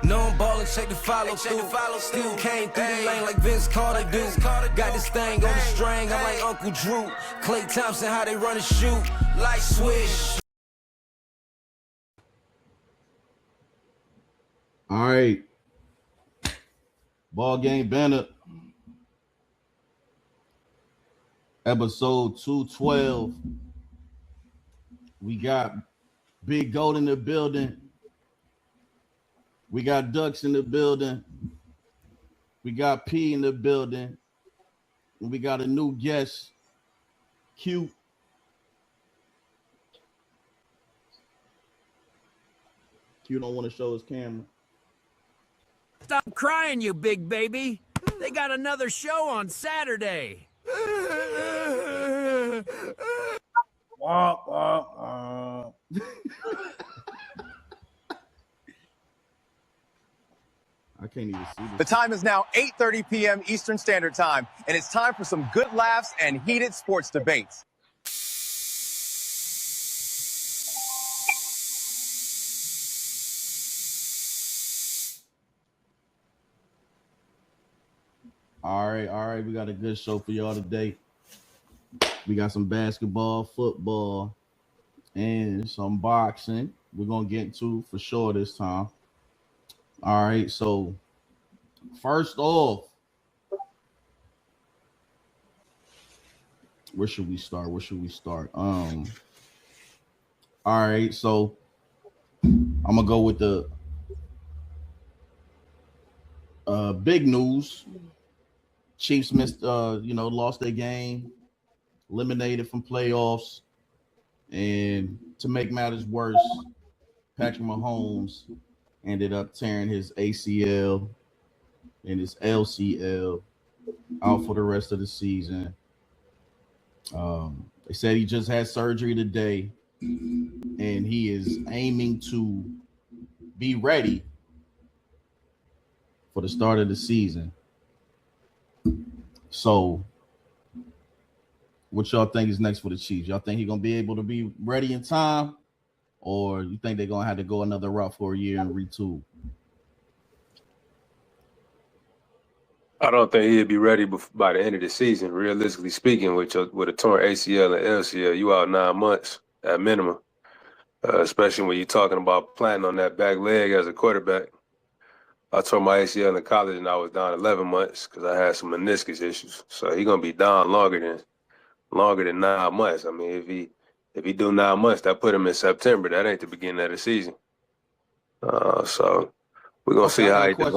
No, I'm ballin', check the follow through. Still came through the lane like Vince Carter do. Got this thing on the string, I'm like Uncle Drew. Clay Thompson, how they run and shoot, like swish. All right. Ballgame Banter. Episode 212. We got Big Gold in the building. We got Ducks in the building. We got P in the building. And we got a new guest, Q. Q don't want to show his camera. Stop crying, you big baby. They got another show on Saturday. I can't even see this. The time is now 8:30 p.m. Eastern Standard Time, and it's time for some good laughs and heated sports debates. All right. We got a good show for y'all today. We got some basketball, football, and some boxing. We're going to get into for sure this time. All right, so first off, where should we start? All right, so I'm going to go with the big news. Chiefs missed, lost their game, eliminated from playoffs, and to make matters worse, Patrick Mahomes ended up tearing his ACL and his LCL out for the rest of the season. They said he just had surgery today, and he is aiming to be ready for the start of the season. So, what y'all think is next for the Chiefs? Y'all think he's going to be able to be ready in time? Or you think they're going to have to go another route for a year and retool? I don't think he'd be ready by the end of the season. Realistically speaking, with a torn ACL and LCL, you out 9 months at minimum, especially when you're talking about planning on that back leg as a quarterback. I tore my ACL in college and I was down 11 months because I had some meniscus issues. So he's going to be down longer than 9 months. I mean, if he do 9 months, that put him in September. That ain't the beginning of the season. So we're gonna see how he does.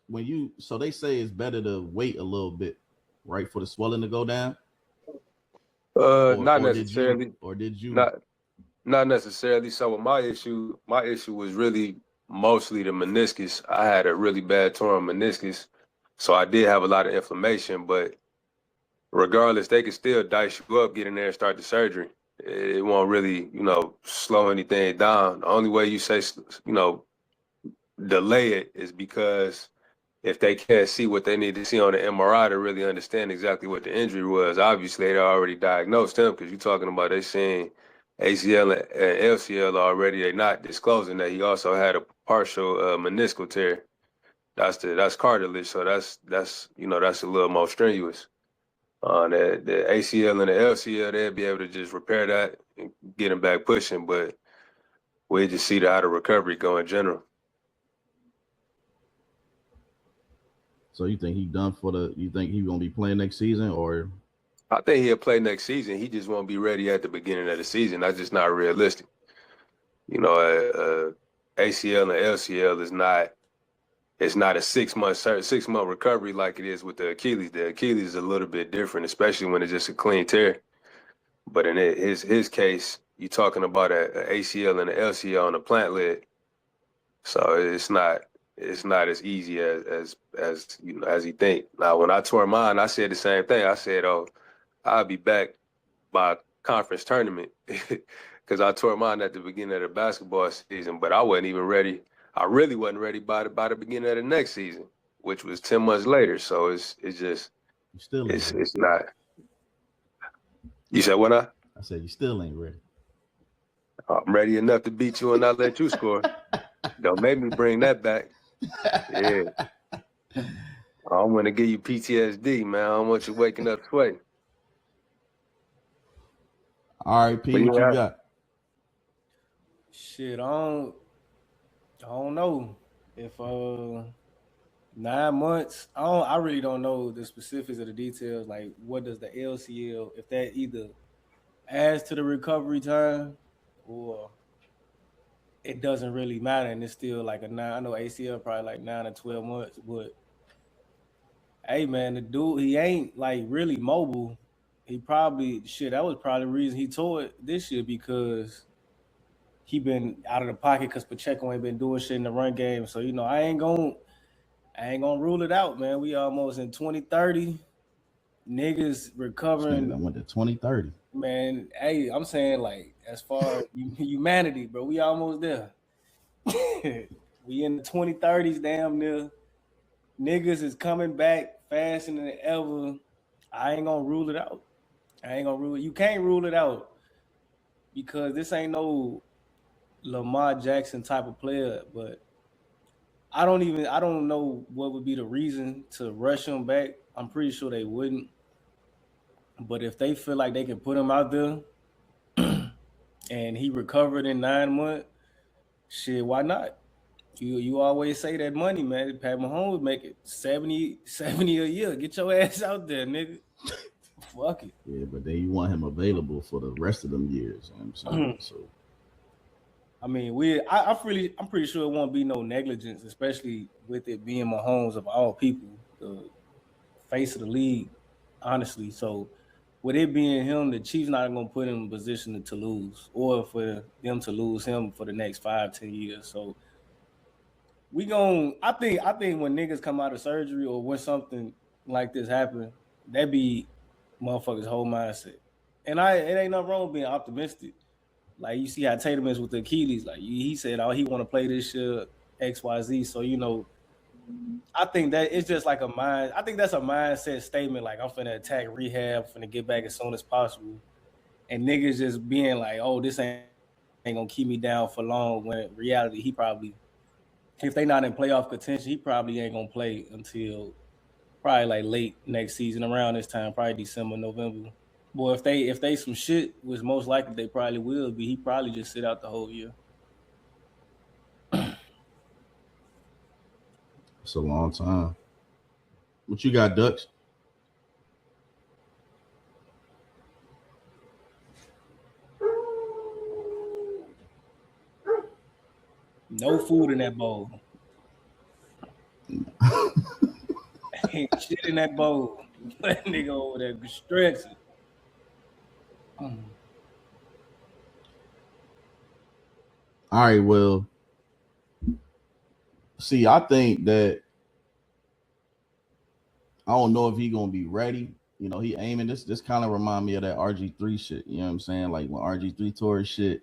For you, so they say it's better to wait a little bit, right, for the swelling to go down. Not necessarily. Did you? Not necessarily. So with my issue was really mostly the meniscus. I had a really bad torn meniscus, so I did have a lot of inflammation. But regardless, they can still dice you up, get in there and start the surgery. It won't really, slow anything down. The only way you say, delay it is because if they can't see what they need to see on the MRI to really understand exactly what the injury was, obviously they already diagnosed him because you're talking about they seeing ACL and LCL already. They're not disclosing that he also had a partial meniscal tear. That's cartilage, so that's a little more strenuous. The ACL and the LCL, they'll be able to just repair that and get him back pushing, but we'll just see how the recovery go in general. So you think you think he's going to be playing next season, or? I think he'll play next season. He just won't be ready at the beginning of the season. That's just not realistic. ACL and LCL is not. It's not a 6 month recovery like it is with the Achilles. The Achilles is a little bit different, especially when it's just a clean tear. But in his case, you're talking about an ACL and an LCL on the plant leg. So it's not as easy as you think. Now, when I tore mine, I said the same thing. I said, I'll be back by conference tournament because I tore mine at the beginning of the basketball season, but I wasn't even ready. I really wasn't ready by the beginning of the next season, which was 10 months later. So it's not. You said what? I said you still ain't ready. I'm ready enough to beat you and not let you score. Don't make me bring that back. Yeah. I don't want to give you PTSD, man. I don't want you waking up sweating. All right, P, what you got? Shit, I don't know if 9 months. I really don't know the specifics of the details. Like, what does the LCL, if that either adds to the recovery time or it doesn't really matter, and it's still like a 9. I know ACL probably like 9 to 12 months, but hey, man, the dude, he ain't like really mobile. He probably that was probably the reason he tore it this year, because he been out of the pocket because Pacheco ain't been doing shit in the run game. So, I ain't gonna rule it out, man. We almost in 2030. Niggas recovering. I went to 2030. Man, hey, I'm saying, like, as far as humanity, bro, we almost there. We in the 2030s, damn near. Niggas is coming back faster than ever. I ain't gonna rule it out. You can't rule it out, because this ain't no Lamar Jackson type of player. But I don't know what would be the reason to rush him back. I'm pretty sure they wouldn't. But if they feel like they can put him out there and he recovered in 9 months, shit, why not? You always say that money, man. Pat Mahomes make it 70 a year. Get your ass out there, nigga. Fuck it. Yeah, but then you want him available for the rest of them years. You know what I'm saying? So, I mean, I'm pretty sure it won't be no negligence, especially with it being Mahomes of all people, the face of the league, honestly. So, with it being him, the Chiefs not gonna put him in a position to lose, or for them to lose him for the next 5-10 years. So, I think when niggas come out of surgery or when something like this happen, that be motherfuckers' whole mindset. And it ain't nothing wrong with being optimistic. Like, you see how Tatum is with the Achilles. Like, he said, he want to play this shit, XYZ. So, I think that it's just like I think that's a mindset statement. Like, I'm finna attack rehab, finna get back as soon as possible. And niggas just being like, oh, this ain't gonna keep me down for long, when in reality, he probably, if they not in playoff contention, he probably ain't gonna play until probably like late next season, around this time, probably December, November. Boy, if they some shit, which most likely they probably will be, he probably just sit out the whole year. it's a long time. What you got, Dux? No food in that bowl. Ain't shit in that bowl. That nigga over there stretching. All right, well, see, I think that I don't know if he gonna be ready. He aiming this kind of remind me of that RG3 shit. You know what I'm saying? Like when RG3 tore his shit,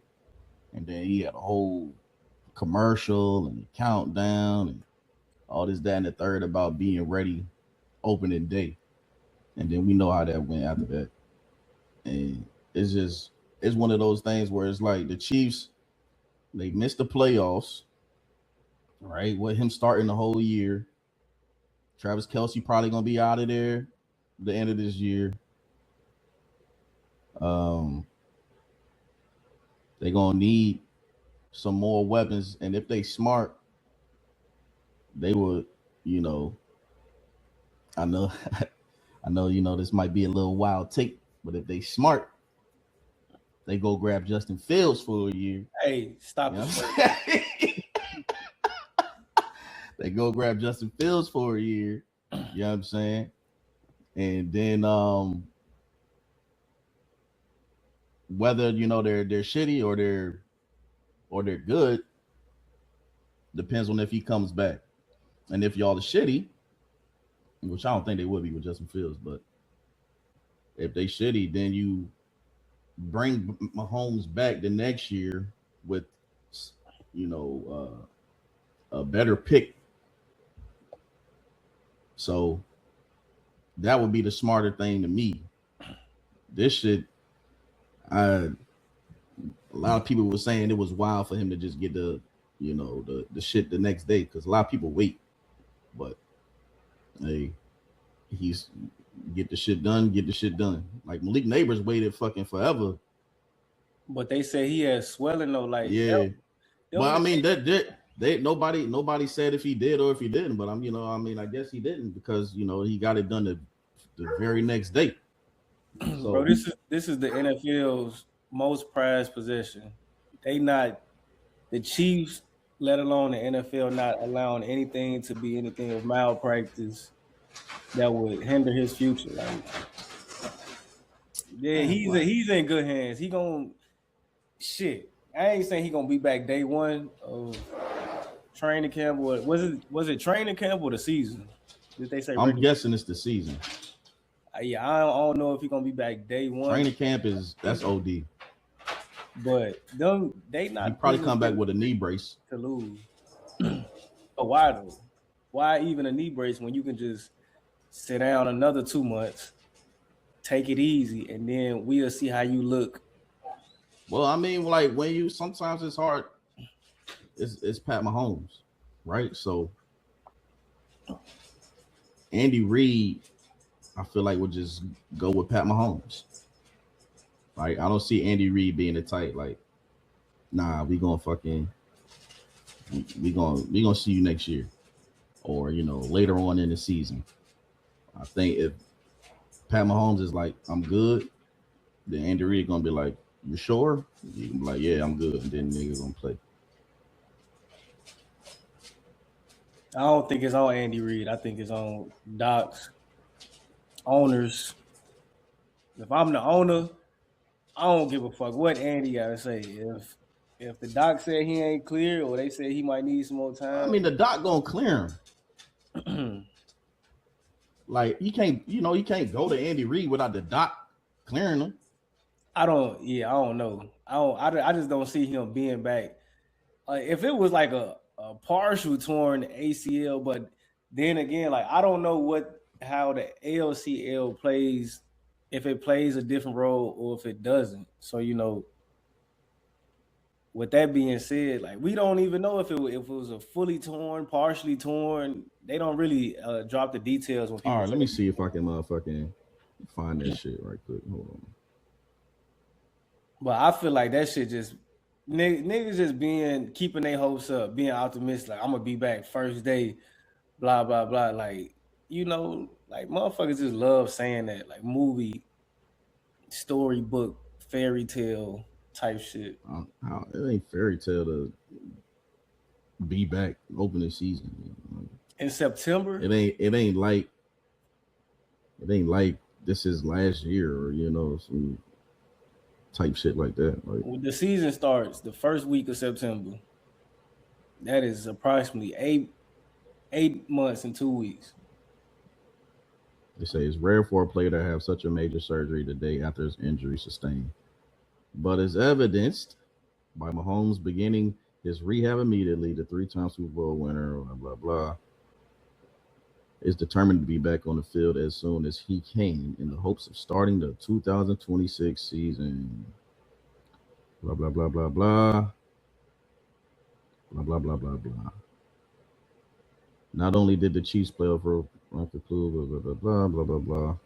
and then he had a whole commercial and countdown and all this, that, and the third about being ready opening day. And then we know how that went after that. And it's one of those things where it's like the Chiefs, they missed the playoffs, right? With him starting the whole year. Travis Kelce probably gonna be out of there the end of this year. They're gonna need some more weapons, and if they smart, they would, I know this might be a little wild take, but if they smart, they go grab Justin Fields for a year. Hey, stop it. They go grab Justin Fields for a year. You know what I'm saying? And then whether they're shitty or they're good depends on if he comes back. And if y'all are shitty, which I don't think they would be with Justin Fields, but if they shitty, then you bring Mahomes back the next year with a better pick. So that would be the smarter thing to me. This shit, a lot of people were saying it was wild for him to just get the you know, the shit the next day because a lot of people wait. But hey, he's get the shit done. Like Malik Neighbors waited fucking forever. But they say he has swelling though. Like Yeah, but I mean that they nobody said if he did or if he didn't. But I guess he didn't because he got it done the very next day. So, bro, this is the NFL's most prized possession. The Chiefs, let alone the NFL, not allowing anything to be anything of malpractice that would hinder his future. Like, yeah, he's in good hands. He gonna shit. I ain't saying he gonna be back day one of training camp. Or was it training camp or the season? Did they say? I'm guessing it's the season. Yeah, I don't know if he's gonna be back day one. Training camp that's OD. But they not. He probably come back with a knee brace to lose. But why though? Why even a knee brace when you can just sit down another 2 months, take it easy, and then we'll see how you look. Well, I mean, like when sometimes it's hard. It's Pat Mahomes, right? So Andy Reid, I feel like would just go with Pat Mahomes. Like I don't see Andy Reid being the type like, nah, we gonna see you next year, or later on in the season. I think if Pat Mahomes is like, I'm good, then Andy Reid gonna be like, you sure? He can be like, yeah, I'm good, and then niggas gonna play. I don't think it's on Andy Reid. I think it's on Doc's owners. If I'm the owner, I don't give a fuck what Andy gotta say. If the doc said he ain't clear or they said he might need some more time, I mean the doc gonna clear him. Like he can't go to Andy Reid without the doc clearing him. I don't know. I just don't see him being back. If it was like a partial torn ACL, but then again, like I don't know how the LCL plays. If it plays a different role or if it doesn't. So, with that being said, like we don't even know if it was a fully torn, partially torn. They don't really drop the details. When all right, let me see if I can motherfucking find that shit right quick. Hold on. But I feel like that shit just niggas just keeping their hopes up, being optimistic. Like I'm gonna be back first day, blah blah blah. Like like motherfuckers just love saying that, like movie, storybook, fairy tale type shit. It ain't fairy tale to be back opening season in September. It ain't like this is last year or some type shit like that. Like when the season starts the first week of September, that is approximately 8 months and 2 weeks. They say it's rare for a player to have such a major surgery the day after his injury sustained, but as evidenced by Mahomes beginning his rehab immediately, the 3-time Super Bowl winner, blah, blah, blah, is determined to be back on the field as soon as he can in the hopes of starting the 2026 season. Blah, blah, blah, blah, blah. Blah, blah, blah, blah, blah. Not only did the Chiefs play over Uncle Clue, blah, blah, blah, blah, blah, blah,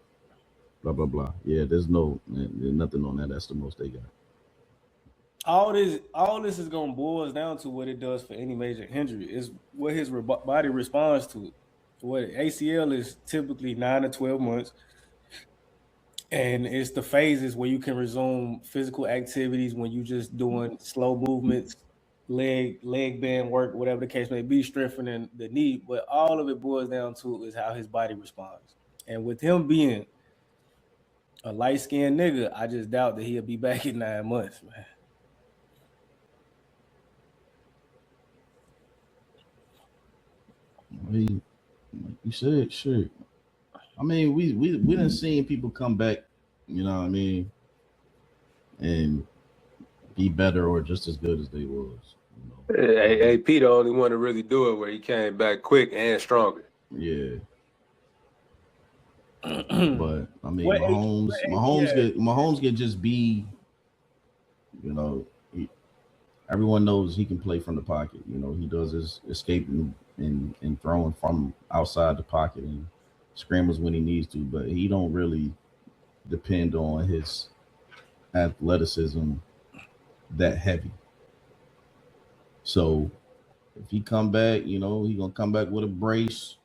blah, blah, blah. Yeah, there's nothing on that. That's the most they got. All this is gonna boil down to what it does for any major injury is what his body responds to it. What ACL is typically 9 to 12 months, and it's the phases where you can resume physical activities when you just doing slow movements, leg band work, whatever the case may be, strengthening the knee. But all of it boils down to is how his body responds. And with him being a light-skinned nigga, I just doubt that he'll be back in 9 months, man. I mean, like you said, shit. I mean, we done seen people come back, you know what I mean, and be better or just as good as they was. Hey, Pete, the only one to really do it where he came back quick and stronger. Yeah. But I mean, Mahomes can just be, everyone knows he can play from the pocket. You know, he does his escaping and throwing from outside the pocket and scrambles when he needs to, but he don't really depend on his athleticism that heavy. So if he come back, you know, he gonna come back with a brace,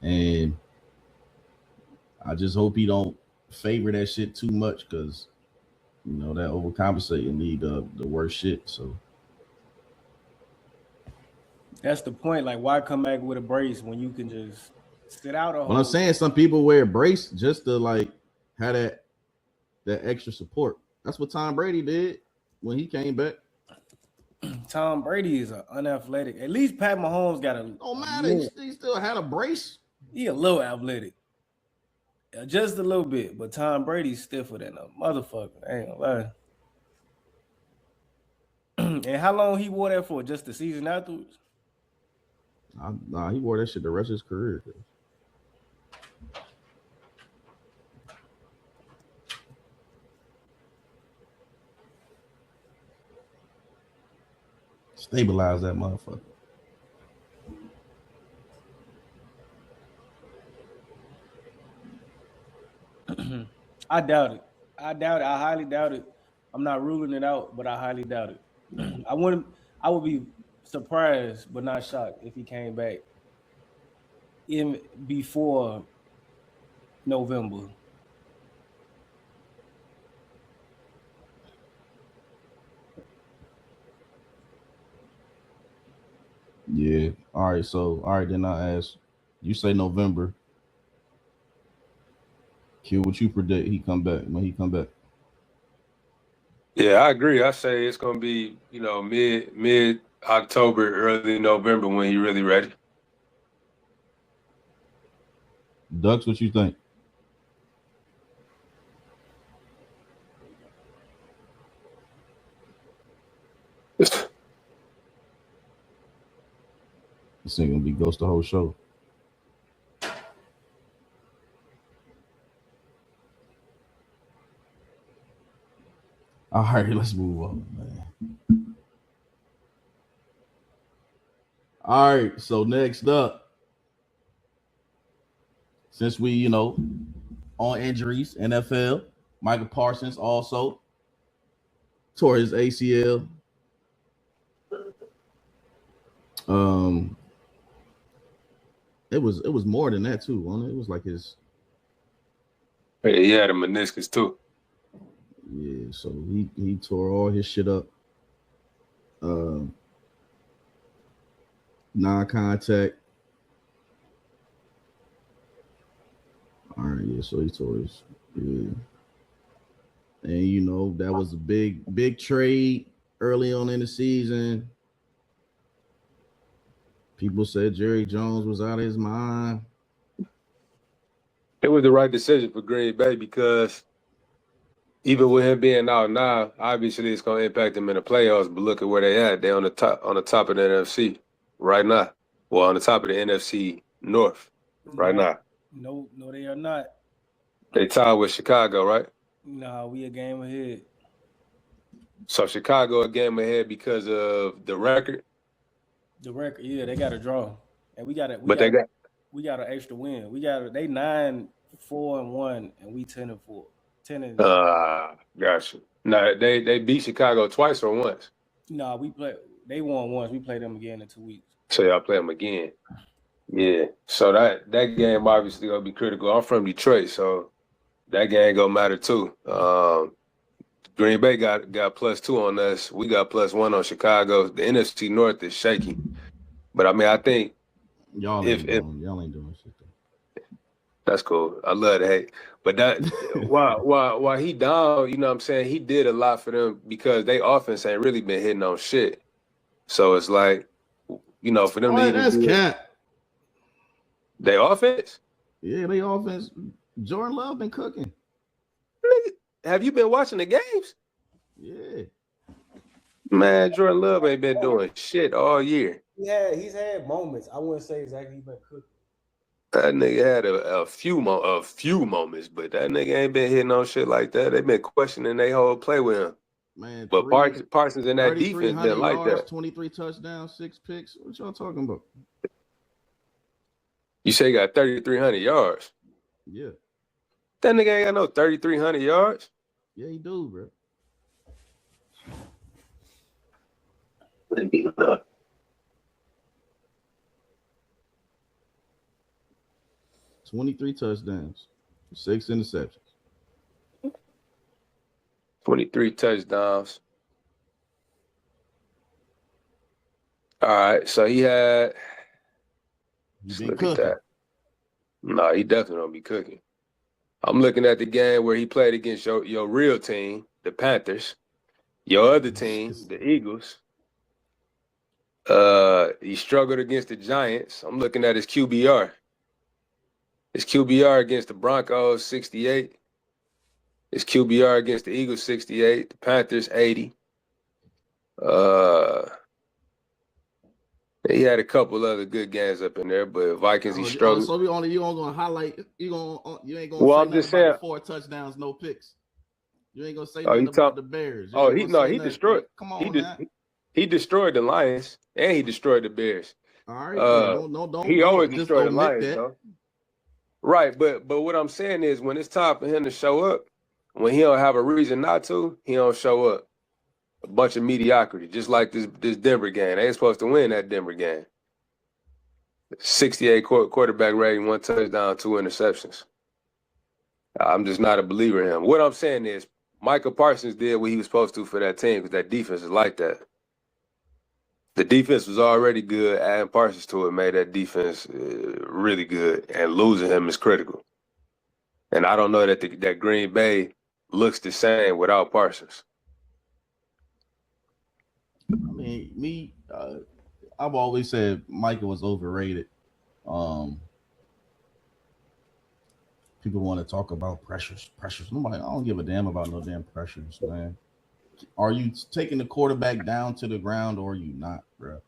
and I just hope he don't favor that shit too much, because you know that overcompensating lead the worst shit. So That's the point. Like, why come back with a brace when you can just sit out a whole? Well, I'm saying some people wear a brace just to like have that extra support. That's what Tom Brady did when he came back. Tom Brady is an unathletic. At least Pat Mahomes got a. Oh man, he still had a brace. He a little athletic, just a little bit. But Tom Brady's stiffer than a motherfucker. I ain't gonna lie. And how long he wore that for? Just the season afterwards? Nah, he wore that shit the rest of his career. Stabilize that motherfucker. I doubt it. I highly doubt it. I'm not ruling it out, but I highly doubt it. I would be surprised but not shocked if he came back in before November. Yeah. All right, then I ask. You say November. Q, what you predict he come back when he come back? Yeah, I agree. I say it's gonna be, you know, mid October, early November when he really ready. Ducks, what you think? This ain't gonna be ghost the whole show. All right, let's move on, man. All right, so next up, since we, you know, on injuries, NFL, Michael Parsons also tore his ACL. It was more than that too, wasn't it? It was like his. Yeah, he had a meniscus too. Yeah, so he tore all his shit up. Non-contact. All right, yeah, so he tore his. Yeah. And you know, that was a big trade early on in the season. People said Jerry Jones was out of his mind. It was the right decision for Green Bay because even with him being out now, obviously it's going to impact them in the playoffs. But look at where they at. They're on the top of the NFC right now. Well, on the top of the NFC North right now. No, they are not. They tied with Chicago, right? No, we a game ahead. So Chicago a game ahead because of the record. The record, yeah, they got a draw, and we got an extra win. They 9-4-1, and we 10-4. 10. Gotcha. No, they beat Chicago twice or once. No, they won once. We play them again in 2 weeks. So y'all play them again. Yeah. So that game obviously gonna be critical. I'm from Detroit, so that game gonna matter too. Green Bay got +2 on us. We got +1 on Chicago. The NFC North is shaky. But I mean, I think y'all ain't doing shit though. That's cool. I love to hate. But that while he down, you know what I'm saying, he did a lot for them because they offense ain't really been hitting on shit. So it's like, you know, for them to even that's cap. They offense? Yeah, they offense. Jordan Love been cooking. Have you been watching the games? Yeah. Man, Jordan Love ain't been doing shit all year. Yeah, he's had moments. I wouldn't say exactly he's been cooking. That nigga had a few moments, but that nigga ain't been hitting on shit like that. They been questioning their whole play with him. Man, But Parsons in that defense didn't like yards, that. 23 touchdowns, 6 picks. What y'all talking about? You say he got 3,300 yards. Yeah. That nigga ain't got no 3,300 yards. Yeah, he do, bro. Let me look. $23 touchdowns, 6 interceptions. 23 touchdowns. All right, so he had. Let's look at that. No, he definitely don't be cooking. I'm looking at the game where he played against your real team, the Panthers, your other team, the Eagles. He struggled against the Giants. I'm looking at his QBR. His QBR against the Broncos, 68. His QBR against the Eagles, 68. The Panthers, 80. He had a couple other good games up in there, but Vikings, he struggled. So you only gonna highlight. You ain't gonna. Well, say I'm just saying saying 4 touchdowns, no picks. You ain't gonna say nothing about the Bears. He destroyed. Come on, he destroyed the Lions and he destroyed the Bears. All right, he always just destroyed the omit Lions, that. though. Right, but what I'm saying is, when it's time for him to show up, when he don't have a reason not to, he don't show up. A bunch of mediocrity, just like this Denver game. They ain't supposed to win that Denver game. 68 quarterback rating, 1 touchdown, 2 interceptions. I'm just not a believer in him. What I'm saying is, Michael Parsons did what he was supposed to for that team because that defense is like that. The defense was already good. Adding Parsons to it made that defense really good, and losing him is critical. And I don't know that that Green Bay looks the same without Parsons. I mean, I've always said Michael was overrated. People want to talk about pressures. Nobody, I don't give a damn about no damn pressures, man. Are you taking the quarterback down to the ground or are you not, bro?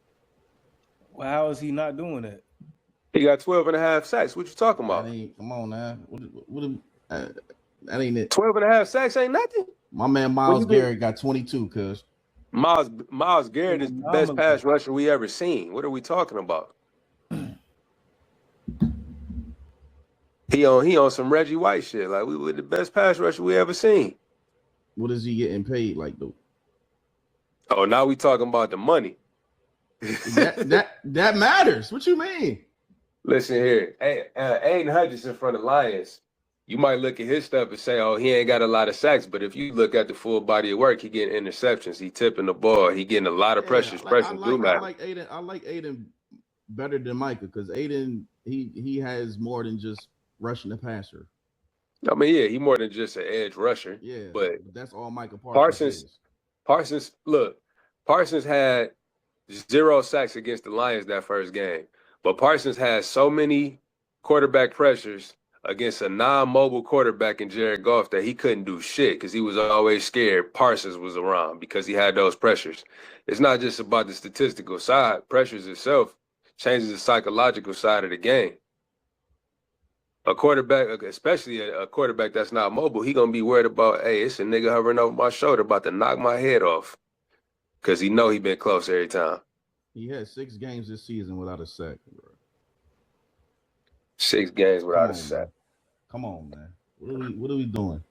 Well, how is he not doing that? He got 12.5 sacks. What you talking about? Come on now. That ain't it. 12.5 sacks ain't nothing. My man Myles Garrett got 22, cuz. Myles Garrett is the best pass rusher we ever seen. What are we talking about? He on some Reggie White shit. Like, we were the best pass rusher we ever seen. What is he getting paid like, though? Oh, now we talking about the money. that matters. What you mean? Listen here. Aiden Hutchinson from the Lions. You might look at his stuff and say, oh, he ain't got a lot of sacks. But if you look at the full body of work, he getting interceptions. He tipping the ball. He getting a lot of pressures. I like Aiden better than Micah because Aiden, he has more than just rushing the passer. I mean, yeah, he more than just an edge rusher. Yeah, but that's all Michael Parsons is. Parsons had 0 sacks against the Lions that first game. But Parsons had so many quarterback pressures against a non-mobile quarterback in Jared Goff that he couldn't do shit because he was always scared Parsons was around because he had those pressures. It's not just about the statistical side. Pressures itself changes the psychological side of the game. A quarterback, especially a quarterback that's not mobile, he going to be worried about, hey, it's a nigga hovering over my shoulder about to knock my head off because he know he been close every time. He had 6 games this season without a sack, bro. 6 games without a sack. Come on, man. What are we doing?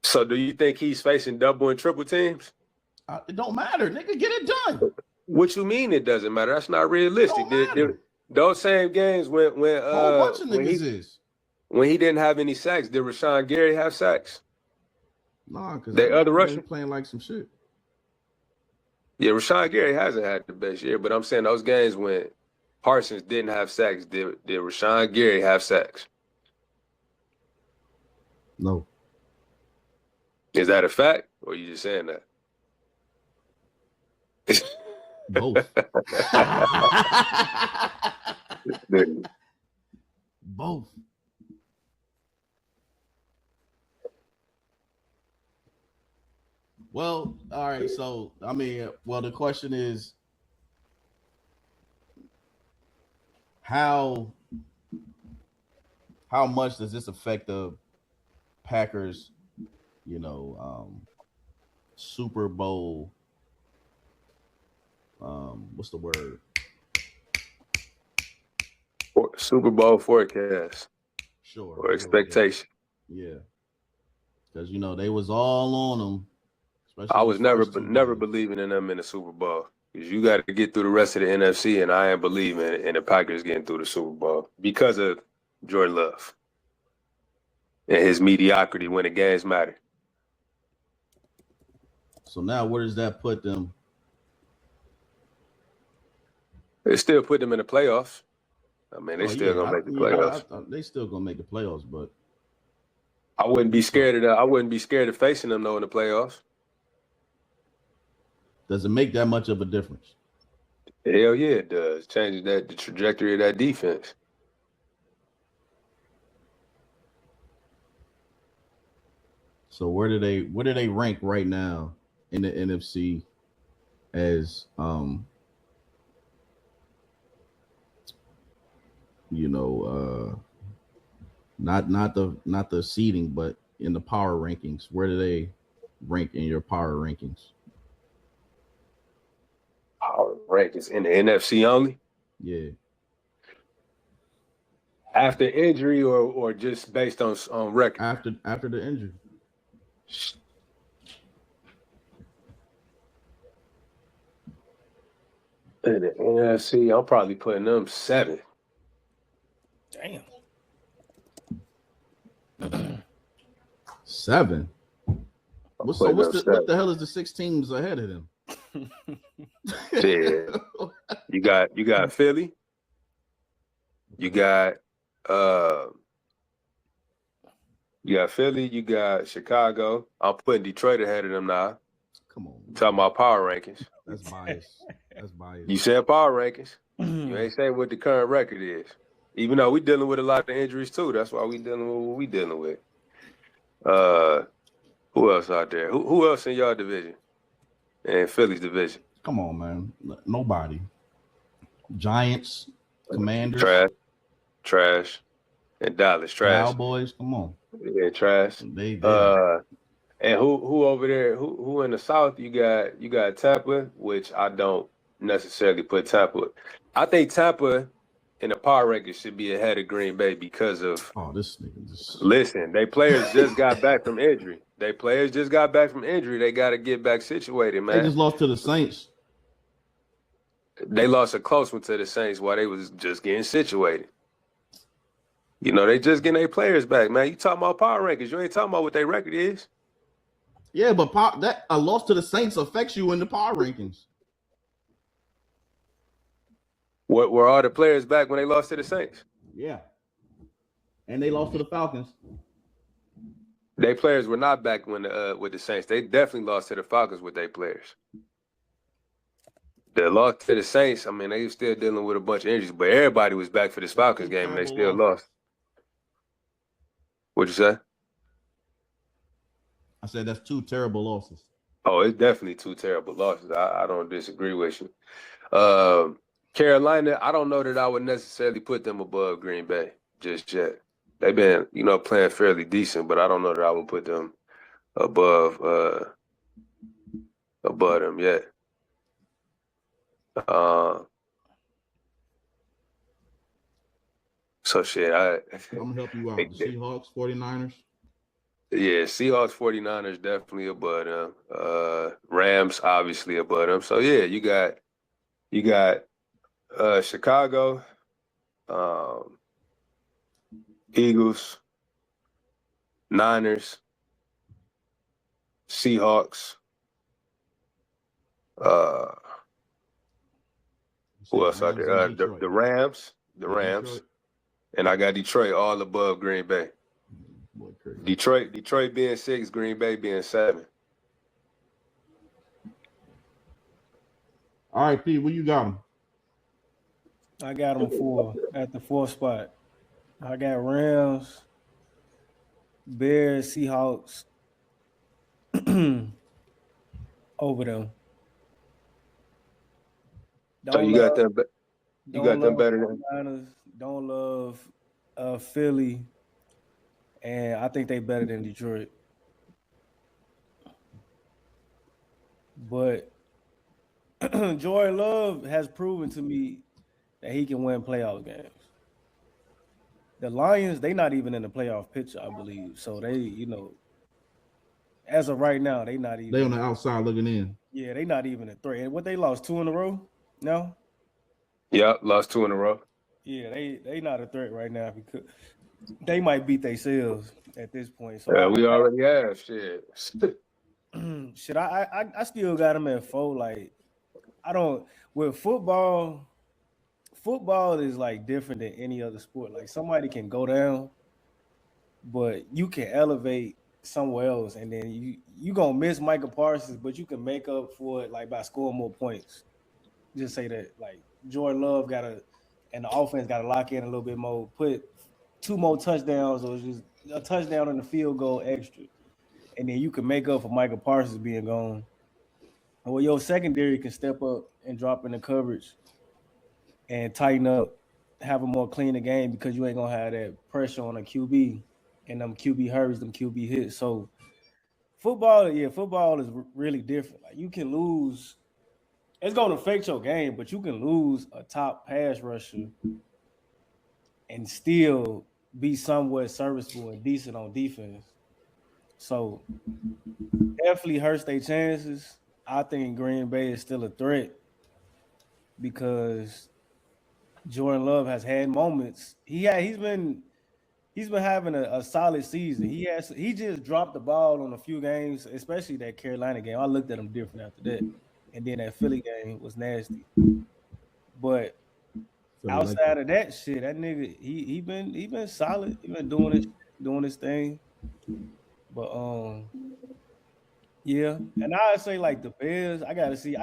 So do you think he's facing double and triple teams? It don't matter, nigga. Get it done. What you mean it doesn't matter? That's not realistic. Those same games when whole bunch of niggas when he didn't have any sacks, did Rashawn Gary have sacks? Nah, because they other Russian playing like some shit. Yeah, Rashawn Gary hasn't had the best year, but I'm saying those games when Parsons didn't have sacks, did Rashawn Gary have sacks? No. Is that a fact, or are you just saying that? Both. Both. Well, all right. So, I mean, the question is, how much does this affect the Packers, Super Bowl. What's the word? Super Bowl forecast. Sure. Or expectation. Yeah. Because they was all on them. I was never believing in them in the Super Bowl. Because you got to get through the rest of the NFC, and I ain't believing in the Packers getting through the Super Bowl because of Jordan Love and his mediocrity when the games matter. So now where does that put them? It still put them in the playoffs. I mean, they still gonna make the playoffs. They still gonna make the playoffs, but I wouldn't be scared of that. I wouldn't be scared of facing them though in the playoffs. Does it make that much of a difference? Hell yeah, it does. Changes the trajectory of that defense. So where do they rank right now in the NFC as not the seeding, but in the power rankings? Where do they rank in your power rankings? Power rankings in the NFC only? Yeah. After injury or just based on record? After the injury. In the NFC, I'm probably putting them 7. Damn. 7. What the hell is the 6 teams ahead of them? Yeah. You got Philly. You got Philly. You got Chicago. I'm putting Detroit ahead of them now. Come on. Talking about power rankings. That's bias. That's bias. You said power rankings. You ain't saying what the current record is. Even though we dealing with a lot of injuries too. That's why we dealing with what we dealing with. Who else out there? Who else in your division? And Philly's division? Come on, man. Nobody. Giants, Commanders. Trash. And Dallas, trash. Cowboys, come on. Yeah, trash. They and who over there? Who in the South? You got Tampa, which I don't necessarily put Tampa. I think Tampa in the power rankings should be ahead of Green Bay because of this nigga just listen. They players just got back from injury. They got to get back situated, man. They just lost to the Saints. They lost a close one to the Saints while they was just getting situated. They just getting their players back, man. You talking about power rankings. You ain't talking about what their record is. Yeah, but that a loss to the Saints affects you in the power rankings. Were all the players back when they lost to the Saints? Yeah. And they lost to the Falcons. Their players were not back when with the Saints. They definitely lost to the Falcons with their players. The loss to the Saints, I mean, they were still dealing with a bunch of injuries, but everybody was back for this Falcons game, and they still lost. What'd you say? I said that's 2 terrible losses. Oh, it's definitely 2 terrible losses. I don't disagree with you. Carolina, I don't know that I would necessarily put them above Green Bay just yet. They've been, playing fairly decent, but I don't know that I would put them above them yet. So shit, I'm gonna help you out. The Seahawks, 49ers. Yeah, Seahawks, 49ers definitely above them. Rams obviously above them. So yeah, you got Chicago, Eagles, Niners, Seahawks. Who else out there? The Rams. Detroit. And I got Detroit all above Green Bay. Detroit being 6, Green Bay being 7. All right, P, where you got them? I got them 4 at the 4th spot. I got Rams, Bears, Seahawks over them. So you got them. You got them better than Niners. Don't love Philly, and I think they better than Detroit. But Jordan Love has proven to me that he can win playoff games. The Lions, they not even in the playoff picture, I believe. So they, as of right now, they not They on even. the outside looking in. Yeah, they not even a threat. And what they lost 2 in a row? No. Yep, lost 2 in a row. Yeah, they not a threat right now because they might beat themselves at this point. So Yeah, we already have shit. shit, I still got them at 4. Like I don't with football. Football is like different than any other sport. Like somebody can go down, but you can elevate somewhere else, and then you gonna miss Michael Parsons, but you can make up for it like by scoring more points. Just say that like Jordan Love and the offense got to lock in a little bit more, put 2 more touchdowns or just a touchdown and a field goal extra, and then you can make up for Michael Parsons being gone. Or your secondary can step up and drop in the coverage and tighten up, have a more cleaner game because you ain't gonna have that pressure on a QB and them QB hurries, them QB hits. So football is really different. Like you can lose, it's gonna affect your game, but you can lose a top pass rusher and still be somewhat serviceable and decent on defense. So definitely hurts their chances. I think Green Bay is still a threat because Jordan Love has had moments. He's been having a solid season. He just dropped the ball on a few games, especially that Carolina game. I looked at him different after that, and then that Philly game was nasty. But outside of that shit, that nigga he been solid. He been doing his thing. But yeah, and I say like the Bears, I gotta see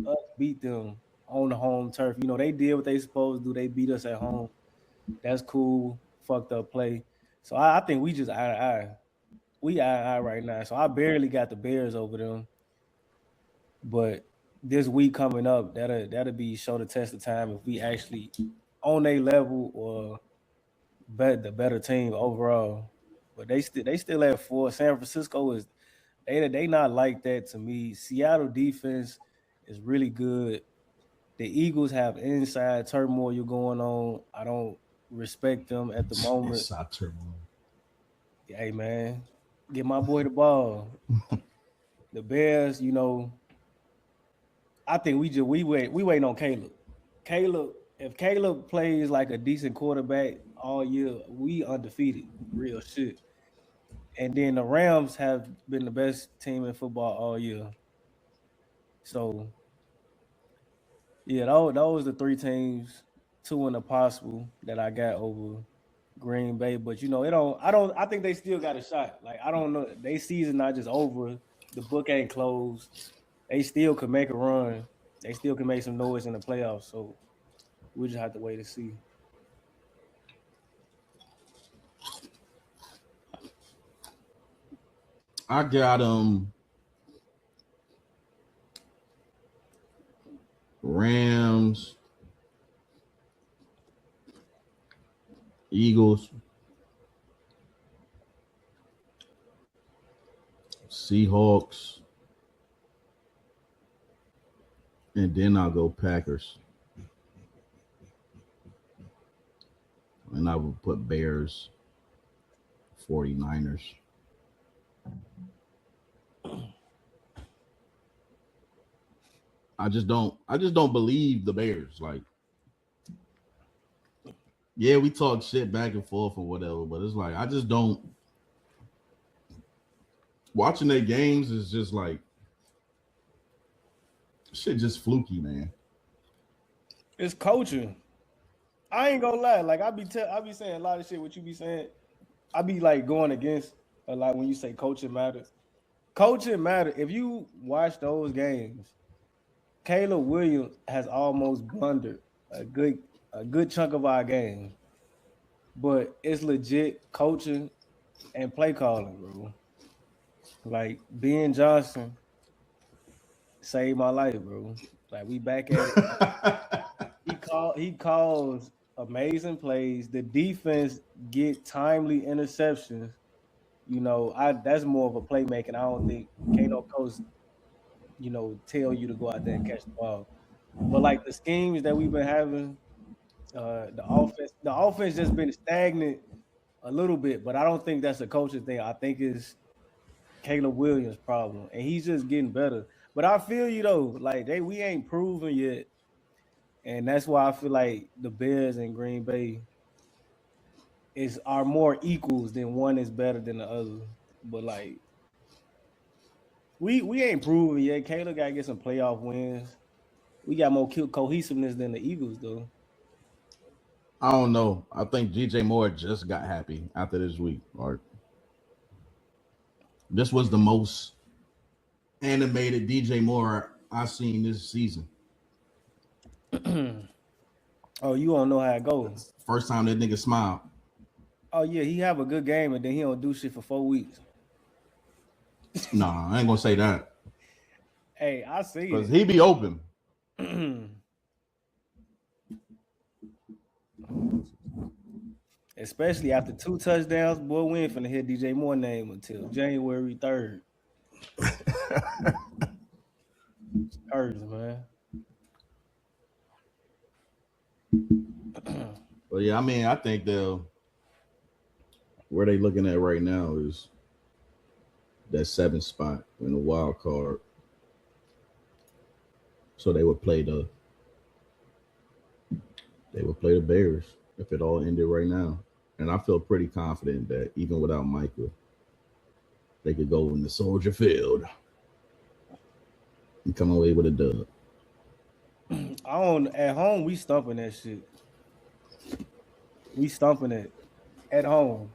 us beat them on the home turf. They did what they supposed to do. They beat us at home. That's cool. Fucked up play. So I think we just eye. We eye right now. So I barely got the Bears over them. But this week coming up, that'll be show the test of time if we actually on a level or the better team overall. But they still at 4. San Francisco is they not like that to me. Seattle defense is really good. The Eagles have inside turmoil going on. I don't respect them at the moment. Inside turmoil. Hey man, get my boy the ball. The Bears, I think we waiting on Caleb. If Caleb plays like a decent quarterback all year, we undefeated. Real shit. And then the Rams have been the best team in football all year. So, yeah, those the 3 teams, 2 in the possible that I got over Green Bay. But I think they still got a shot. Like I don't know, they season not just over. The book ain't closed. They still could make a run. They still can make some noise in the playoffs. So we just have to wait and see. I got Rams, Eagles, Seahawks, and then I'll go Packers. And I will put Bears, 49ers. I just don't believe the Bears. Like, yeah, we talk shit back and forth or whatever, but it's like I just don't. Watching their games is just like shit, just fluky, man. It's coaching. I ain't gonna lie. Like I be saying a lot of shit. What you be saying, I be like going against a lot when you say coaching matters. Coaching matters. If you watch those games, Caleb Williams has almost blundered a good chunk of our game, but it's legit coaching and play calling, bro. Like Ben Johnson saved my life, bro. Like we back at it. He calls amazing plays. The defense get timely interceptions. That's more of a playmaking. I don't think Kano coach tell you to go out there and catch the ball. But like the schemes that we've been having, the offense just been stagnant a little bit. But I don't think that's a coaching thing. I think it's Caleb Williams' problem, and he's just getting better. But I feel you though, like we ain't proven yet, and that's why I feel like the Bears and Green Bay are more equals than one is better than the other. But like we ain't proven yet. Caleb gotta get some playoff wins. We got more cohesiveness than the Eagles though. I don't know. I think DJ Moore just got happy after this week. Or this was the most animated DJ Moore I've seen this season. Oh, you don't know how it goes. First time that nigga smiled. Oh yeah, he have a good game and then he don't do shit for 4 weeks. Nah, I ain't gonna say that. Hey, I see it. Because he be open. Especially after 2 touchdowns, boy, we ain't finna hear DJ Moore name until January 3rd. Curse, man. But yeah, I mean, I think where they looking at right now is that 7th spot in the wild card. So they would play the Bears if it all ended right now. And I feel pretty confident that even without Michael, they could go in the Soldier Field and come away with a dub. At home, we stumping that shit. We stumping it at home.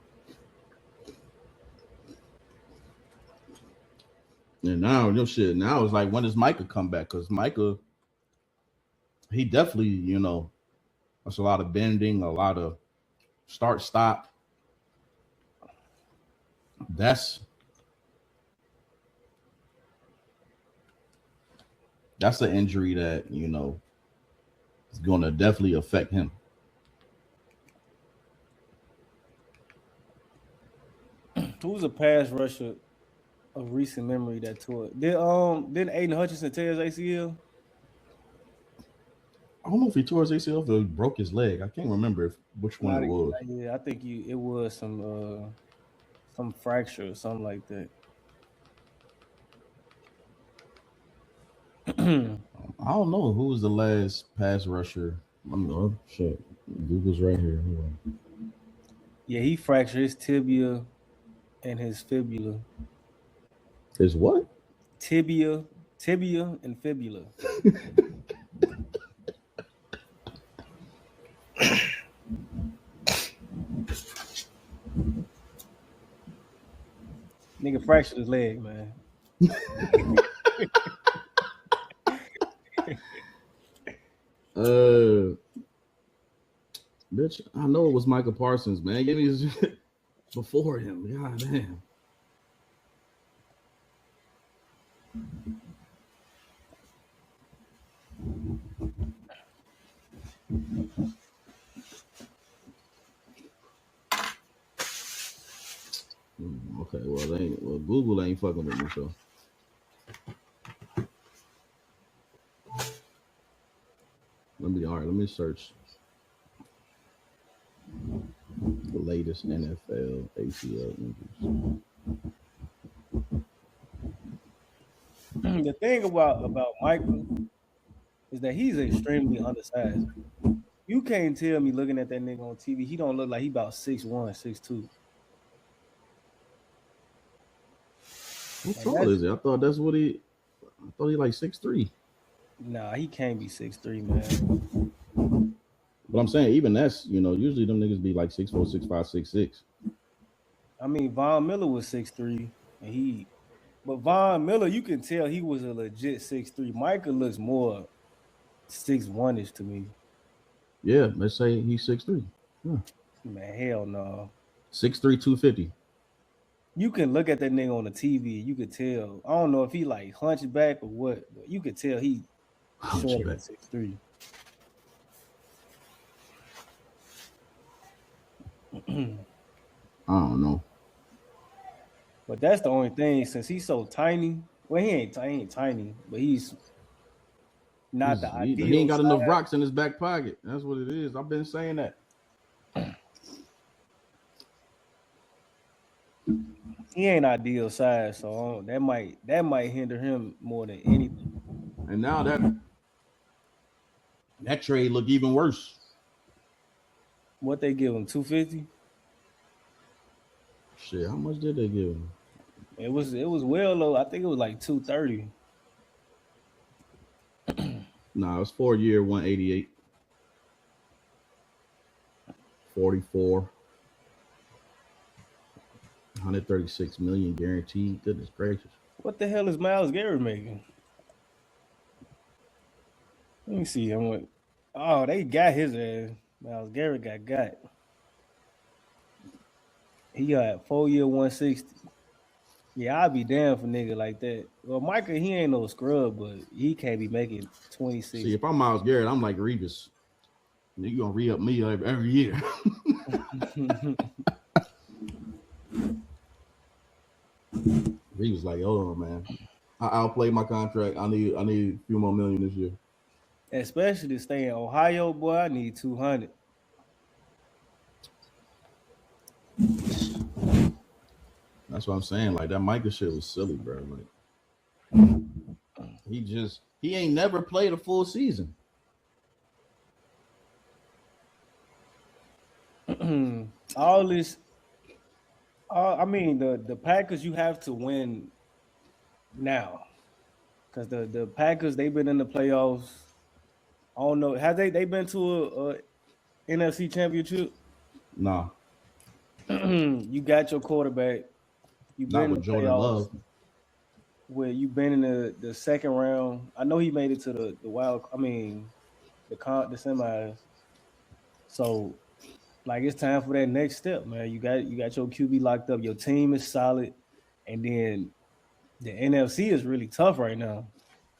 And now, now it's like, when does Micah come back? Because Micah, he definitely, that's a lot of bending, a lot of start, stop. That's an injury that, is going to definitely affect him. Who's a pass rusher of recent memory that tore it? Didn't Aiden Hutchinson tear his ACL? I don't know if he tore his ACL or broke his leg. I can't remember which one it was. Yeah, I think it was some fracture or something like that. I don't know who was the last pass rusher. Oh shit, Google's right here. Hold on. Yeah, he fractured his tibia and his fibula. His what? Tibia and fibula. Nigga fractured his leg, man. Bitch, I know it was Michael Parsons, man. Give me his before him. God damn. Okay, well, Google ain't fucking with me, so. Let me search the latest NFL ACL injuries. The thing about Michael is that he's extremely undersized. You can't tell me looking at that nigga on TV, he don't look like he about 6'1", 6'2". How tall is he? I thought he like 6'3". Nah, he can't be 6'3", man. But I'm saying, even that's, usually them niggas be like 6'4", 6'5", 6'6". I mean, Von Miller was 6'3", but Von Miller, you can tell he was a legit 6'3". Michael looks more 6'1"ish to me. Yeah, let's say he's 6'3". Yeah. Man, hell no. 6'3", 250. You can look at that nigga on the TV. You could tell. I don't know if he like hunchback or what, but you could tell he shorter than 6'3". I don't know. But that's the only thing. Since he's so tiny, Well, he ain't tiny, but he's not the ideal. He ain't got enough size. rocks in his back pocket. That's what it is. I've been saying that. He ain't ideal size, so that might hinder him more than anything. And now that trade look even worse. What they give him, 250? Shit, how much did they give him? It was well low. I think it was like 230. Nah, it's 4 year, 188. 44. 136 million guaranteed. Goodness gracious. What the hell is Myles Garrett making? Let me see. Oh, they got his ass. Myles Garrett got. He got 4 year, 160. Yeah, I'd be damn for nigga like that. Well, Michael, he ain't no scrub, but he can't be making 26. See, if I'm Myles Garrett, I'm like Revis. You gonna re-up me every year. He was like, hold on, man. I outplayed my contract. I need a few more million this year. Especially to stay in Ohio, boy, I need 200. That's what I'm saying. Like that Micah shit was silly, bro. Like he ain't never played a full season. All this. I mean, the Packers, you have to win now, because the Packers, they've been in the playoffs. I don't know. Have they been to a NFC championship? Nah. You got your quarterback. You've been Not with Jordan Love. Where you've been in the second round. I know he made it to the semis. So, like, it's time for that next step, man. You got your QB locked up. Your team is solid, and then the NFC is really tough right now.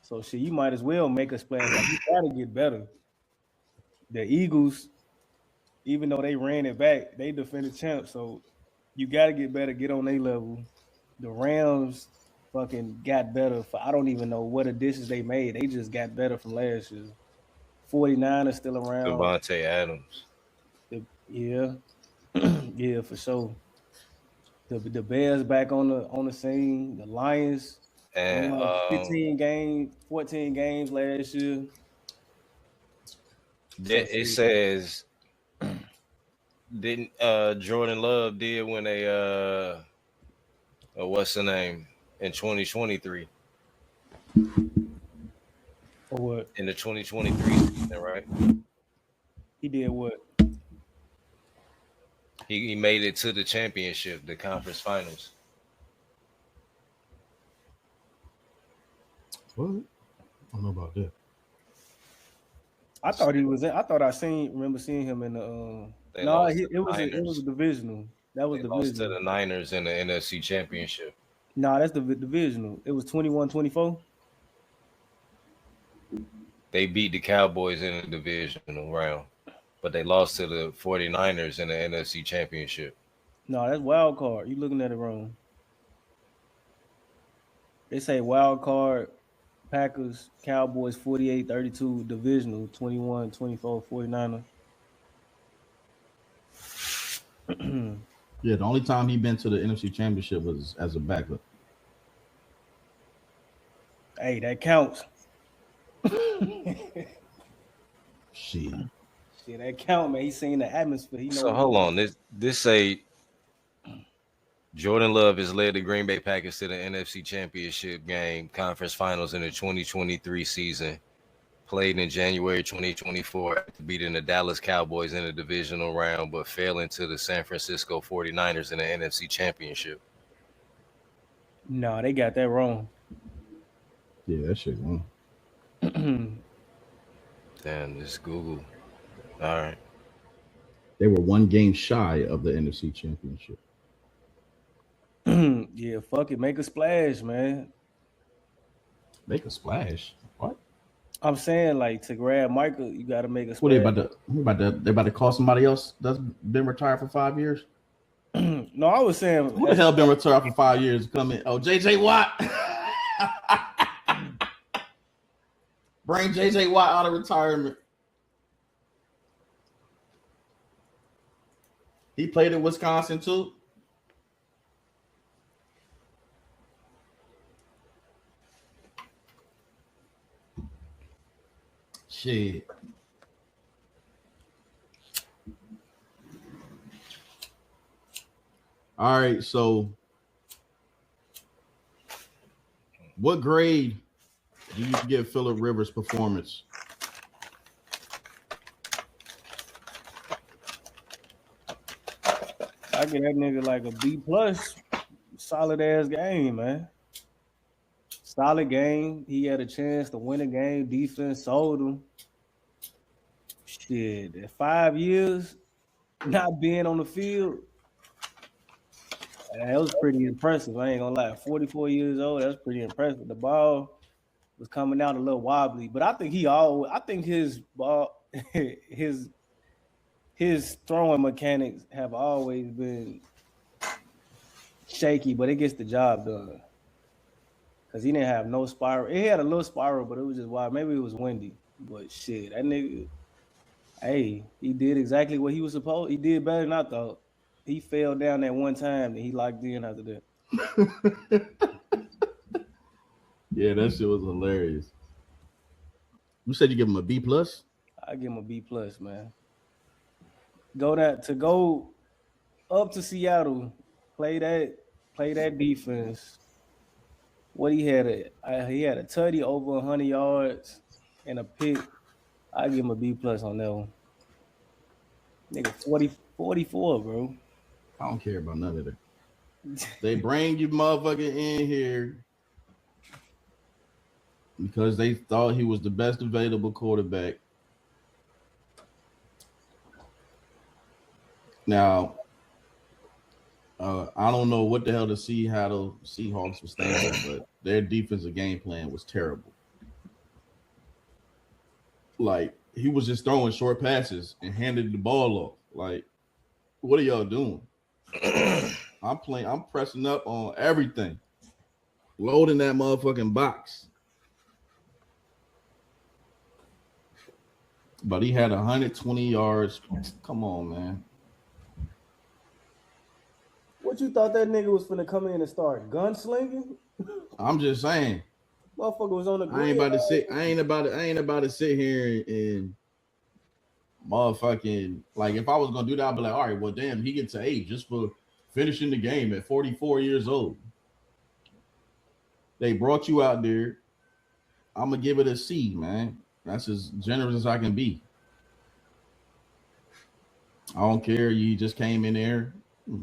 So, shit, you might as well make a splash. Like, you gotta get better. The Eagles, even though they ran it back, they defended champs. So, you gotta get better. Get on their level. The Rams fucking got better. I don't even know what additions they made. They just got better from last year. 49ers still around. Devontae Adams. Yeah, yeah, for sure. The Bears back on the scene. The Lions And 14 games last year. It says didn't Jordan Love did when they what's the name in 2023? Or what? In the 2023 season, right? He did what? He made it to the championship, the conference finals. What? I don't know about that. I thought he was. I thought remember seeing him in the. It was a divisional. That was they divisional. lost to the Niners in the NFC Championship. No, that's the divisional. It was 21-24. They beat the Cowboys in the divisional round, but they lost to the 49ers in the NFC Championship. No, that's wild card. You looking at it wrong. They say wild card, Packers, Cowboys 48-32, divisional 21-24, 49ers. Yeah, the only time he been to the NFC Championship was as a backup. Hey, that counts. Shit, that count, man. He's seen the atmosphere. So hold on. This say Jordan Love has led the Green Bay Packers to the NFC Championship game conference finals in the 2023 season. Played in January 2024 after beating the Dallas Cowboys in the divisional round, but failing to the San Francisco 49ers in the NFC Championship. No, they got that wrong. Yeah, that shit wrong. Damn, this Google. All right. They were one game shy of the NFC Championship. Yeah, fuck it. Make a splash, man. Make a splash? What? I'm saying, like, to grab Michael, you got to make a splash. What they about to call somebody else that's been retired for 5 years? No, I was saying, who the hell been retired for 5 years? Come in. Oh, JJ Watt. Bring JJ Watt out of retirement. He played in Wisconsin too. Shit. All right, so what grade do you give Phillip Rivers' performance? I give that nigga like a B plus. Solid ass game, man. Solid game. He had a chance to win a game. Defense sold him. Shit, at 5 years not being on the field, that was pretty impressive. I ain't gonna lie. 44 years old, that's pretty impressive. The ball was coming out a little wobbly, but I think his ball, his throwing mechanics have always been shaky, but it gets the job done. Cause he didn't have no spiral. He had a little spiral, but it was just wild. Maybe it was windy. But shit, that nigga, hey, he did exactly what he was supposed. He did better than I thought. He fell down that one time, and he locked in after that. Yeah, that shit was hilarious. You said you give him a B plus? I give him a B plus, man. Go up to Seattle, play that defense. What he had a tutty over 100 yards and a pick. I give him a B plus on that one. Nigga, 44, bro. I don't care about none of that. They bring you motherfucker in here because they thought he was the best available quarterback. Now, I don't know what the hell the Seattle Seahawks was thinking, but their defensive game plan was terrible. Like, he was just throwing short passes and handed the ball off. Like, what are y'all doing? I'm pressing up on everything. Loading that motherfucking box. But he had 120 yards. Come on, man. What you thought that nigga was finna come in and start gunslinging? I'm just saying. Motherfucker was on the I ain't about to sit here and motherfucking, like, if I was gonna do that, I'd be like, all right, well, damn, he gets to 8 just for finishing the game at 44 years old. They brought you out there. I'm gonna give it a C, man. That's as generous as I can be. I don't care. You just came in there.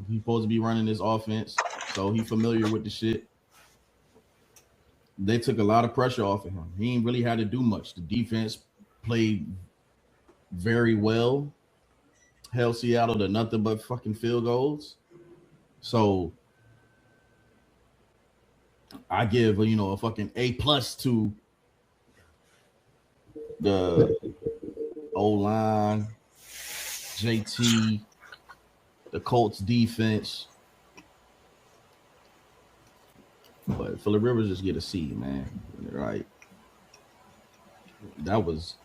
He's supposed to be running this offense, so he's familiar with the shit. They took a lot of pressure off of him. He ain't really had to do much. The defense played very well. Held Seattle to nothing but fucking field goals. So I give a fucking A plus to the O-line, JT, the Colts defense. But Phillip Rivers just get a C, man. Right? That was.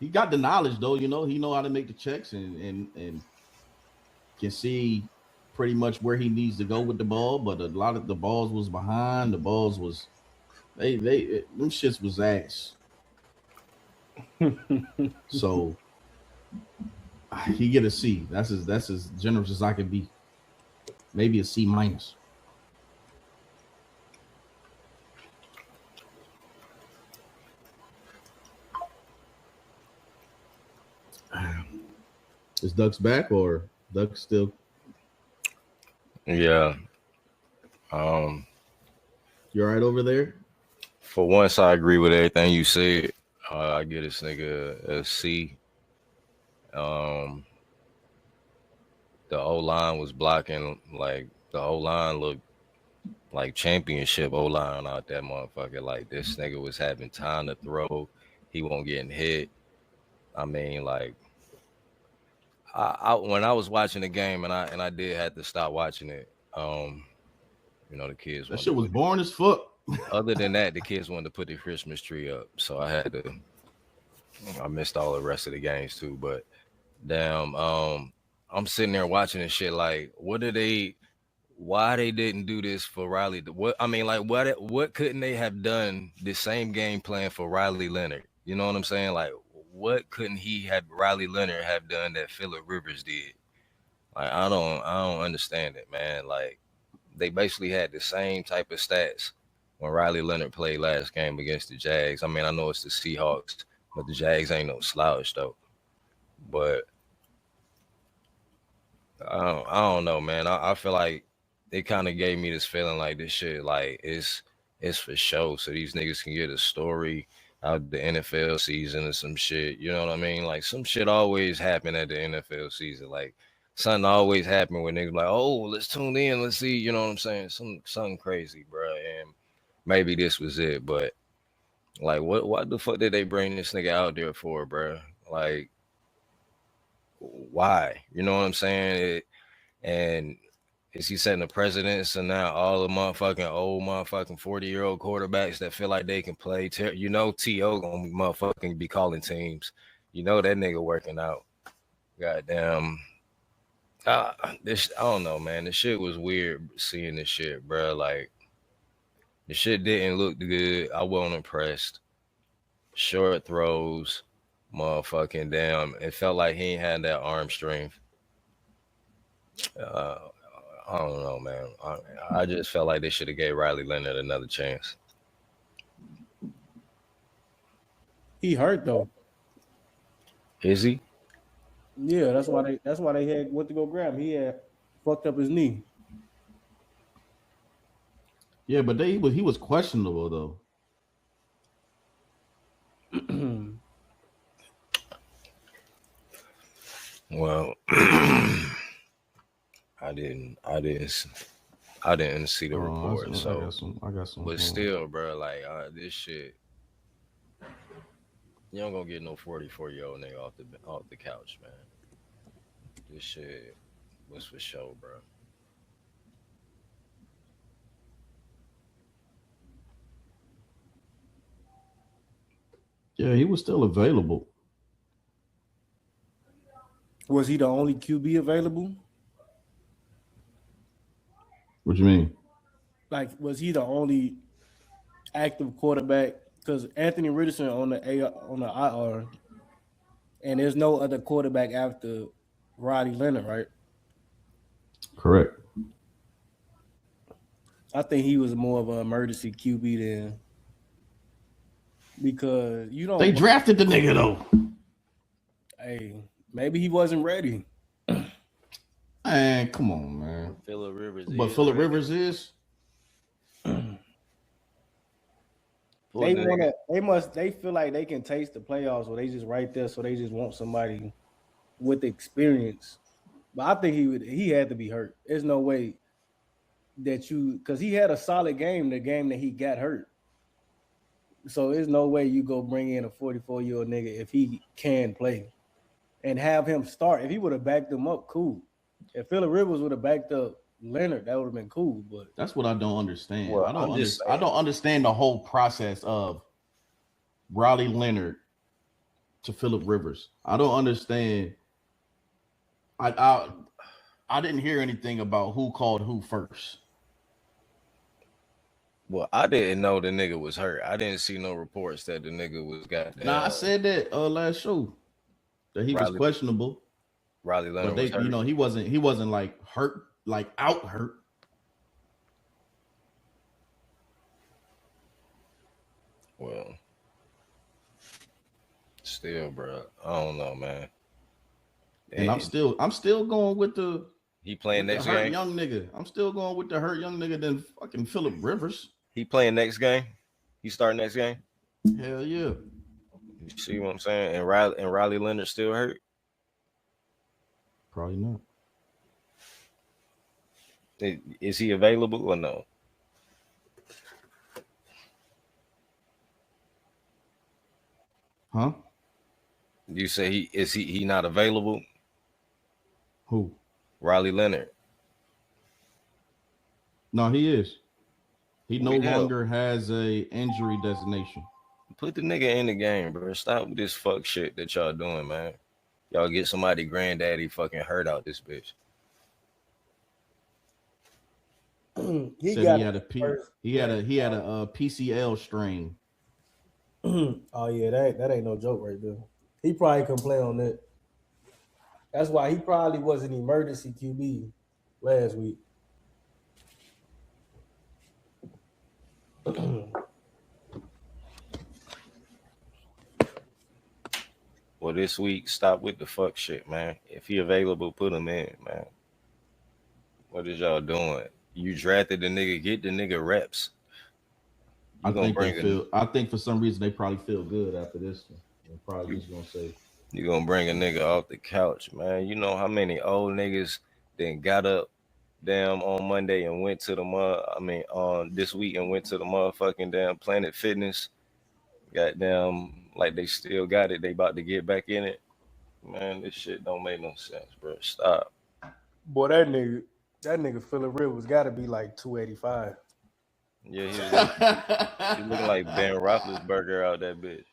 He got the knowledge, though. He know how to make the checks and can see pretty much where he needs to go with the ball. But a lot of the balls was behind. The balls was them shits was ass. So he get a C. That's as generous as I can be. Maybe a C minus. Is Ducks back or Ducks still? Yeah. You all right over there? For once, I agree with everything you said. I give this nigga a C. The O-line was blocking, like, the O-line looked like championship O-line out that motherfucker. Like, this nigga was having time to throw. He won't getting hit. I mean, like, I when I was watching the game, and I did have to stop watching it, You know, the kids. That shit was boring as fuck. Other than that, the kids wanted to put the Christmas tree up, so I missed all the rest of the games too. But damn, I'm sitting there watching this shit. Like, why they didn't do this for Riley? What couldn't they have done the same game plan for Riley Leonard? You know what I'm saying? Like, what couldn't Riley Leonard have done that Phillip Rivers did? Like, I don't understand it, man. Like, they basically had the same type of stats when Riley Leonard played last game against the Jags. I mean, I know it's the Seahawks, but the Jags ain't no slouch though. But I don't know, man. I feel like it kind of gave me this feeling like this shit, like it's for show, so these niggas can get a story out the NFL season or some shit. You know what I mean? Like, some shit always happen at the NFL season. Like, something always happen when niggas like, oh, let's tune in, let's see. You know what I'm saying? Something crazy, bro. And maybe this was it, but like, what the fuck did they bring this nigga out there for, bro? Like, why? You know what I'm saying? And is he setting a precedent? So now all the old 40-year-old quarterbacks that feel like they can play, you know, T.O. gonna motherfucking be calling teams. You know that nigga working out. Goddamn. I don't know, man. The shit was weird seeing this shit, bro. Like, the shit didn't look good. I wasn't impressed. Short throws, motherfucking damn. It felt like he ain't had that arm strength. I don't know, man. I just felt like they should have gave Riley Leonard another chance. He hurt though. Is he? Yeah, that's why they had went to go grab him. He had fucked up his knee. Yeah, but he was questionable though. Well, I didn't see the report. I got some. But still, bro, like, this shit, you don't gonna get no 44-year-old nigga off the couch, man. This shit was for show, bro. Yeah, he was still available. Was he the only QB available? What you mean? Like, was he the only active quarterback? Because Anthony Richardson on the IR, and there's no other quarterback after Riley Leonard, right? Correct. I think he was more of an emergency QB than, because you don't. They drafted the nigga though. Hey, maybe he wasn't ready. Man, come on, man. Phillip Rivers, Rivers is. They feel like they can taste the playoffs, or they just right there, so they just want somebody with experience. But I think he had to be hurt. There's no way that because he had a solid game, the game that he got hurt. So there's no way you go bring in a 44-year-old nigga if he can play and have him start. If he would have backed him up, cool. If Phillip Rivers would have backed up Leonard, that would have been cool. But that's what I don't understand. Well, I don't understand the whole process of Riley Leonard to Phillip Rivers. I don't understand. I didn't hear anything about who called who first. Well, I didn't know the nigga was hurt. I didn't see no reports that the nigga was goddamn. Nah, I said that last show that he was questionable. Riley Leonard but was hurt. You know, he wasn't like hurt, like out hurt. Well, still, bro, I don't know, man. And I'm still going with the he playing next hurt game. Young nigga. I'm still going with the hurt young nigga than fucking Phillip Rivers. He playing next game. He starting next game. Hell yeah. You see what I'm saying? And Riley Leonard still hurt. Probably not. Is he available or no? Huh? You say he not available? Who? Riley Leonard. No, he is. He no longer has a injury designation. Put the nigga in the game, bro. Stop with this fuck shit that y'all doing, man. Y'all get somebody granddaddy fucking hurt out this bitch. He had a PCL strain. Oh yeah, that ain't no joke right there. He probably couldn't play on that. That's why he probably was an emergency QB last week. Well, this week, stop with the fuck shit, man. If he available, put him in, man. What is y'all doing? You drafted the nigga, get the nigga reps. I think for some reason they probably feel good after this one. They're probably just gonna say you gonna bring a nigga off the couch, man. You know how many old niggas then got up damn on Monday and went to the this week and went to the motherfucking damn Planet Fitness. Goddamn, like they still got it. They about to get back in it. Man, this shit don't make no sense, bro. Stop. Boy, that nigga Phillip Rivers got to be like 285. Yeah, he looking like Ben Roethlisberger out that bitch.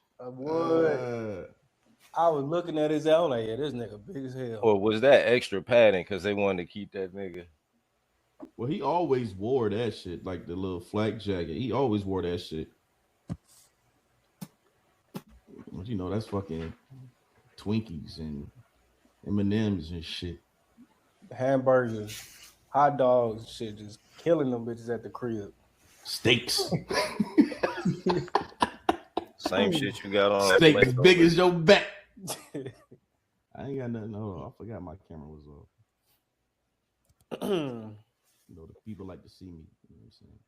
I was looking at his out like, yeah, this nigga big as hell. Or was that extra padding because they wanted to keep that nigga? Well, he always wore that shit, like the little flak jacket. He always wore that shit. You know, that's fucking Twinkies and M&Ms and shit. Hamburgers, hot dogs, shit, just killing them bitches at the crib. Steaks. Same shit you got on. Steak as big as your back. I ain't got nothing. Hold on, I forgot my camera was off. You know, the people like to see me. You know what I'm saying?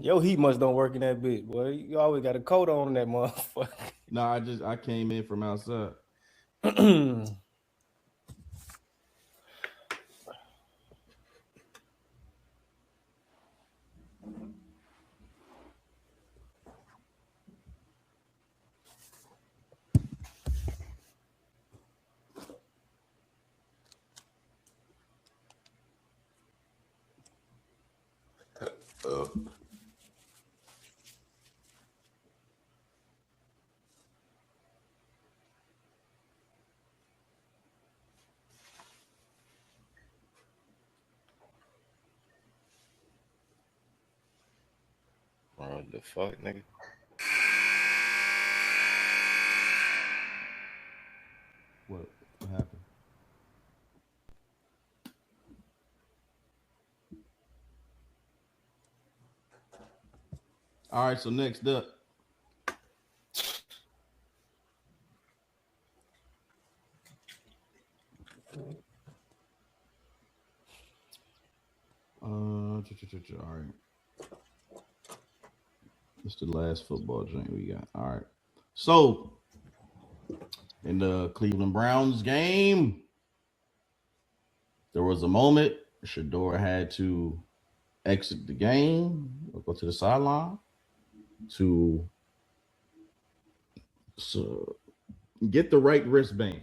Yo, heat much don't work in that bitch, boy. You always got a coat on that motherfucker. No, I came in from outside. What the fuck, nigga? What happened? All right, so next up. All right. It's the last football joint we got. All right. So, in the Cleveland Browns game, there was a moment Shadour had to exit the game or go to the sideline to get the right wristband.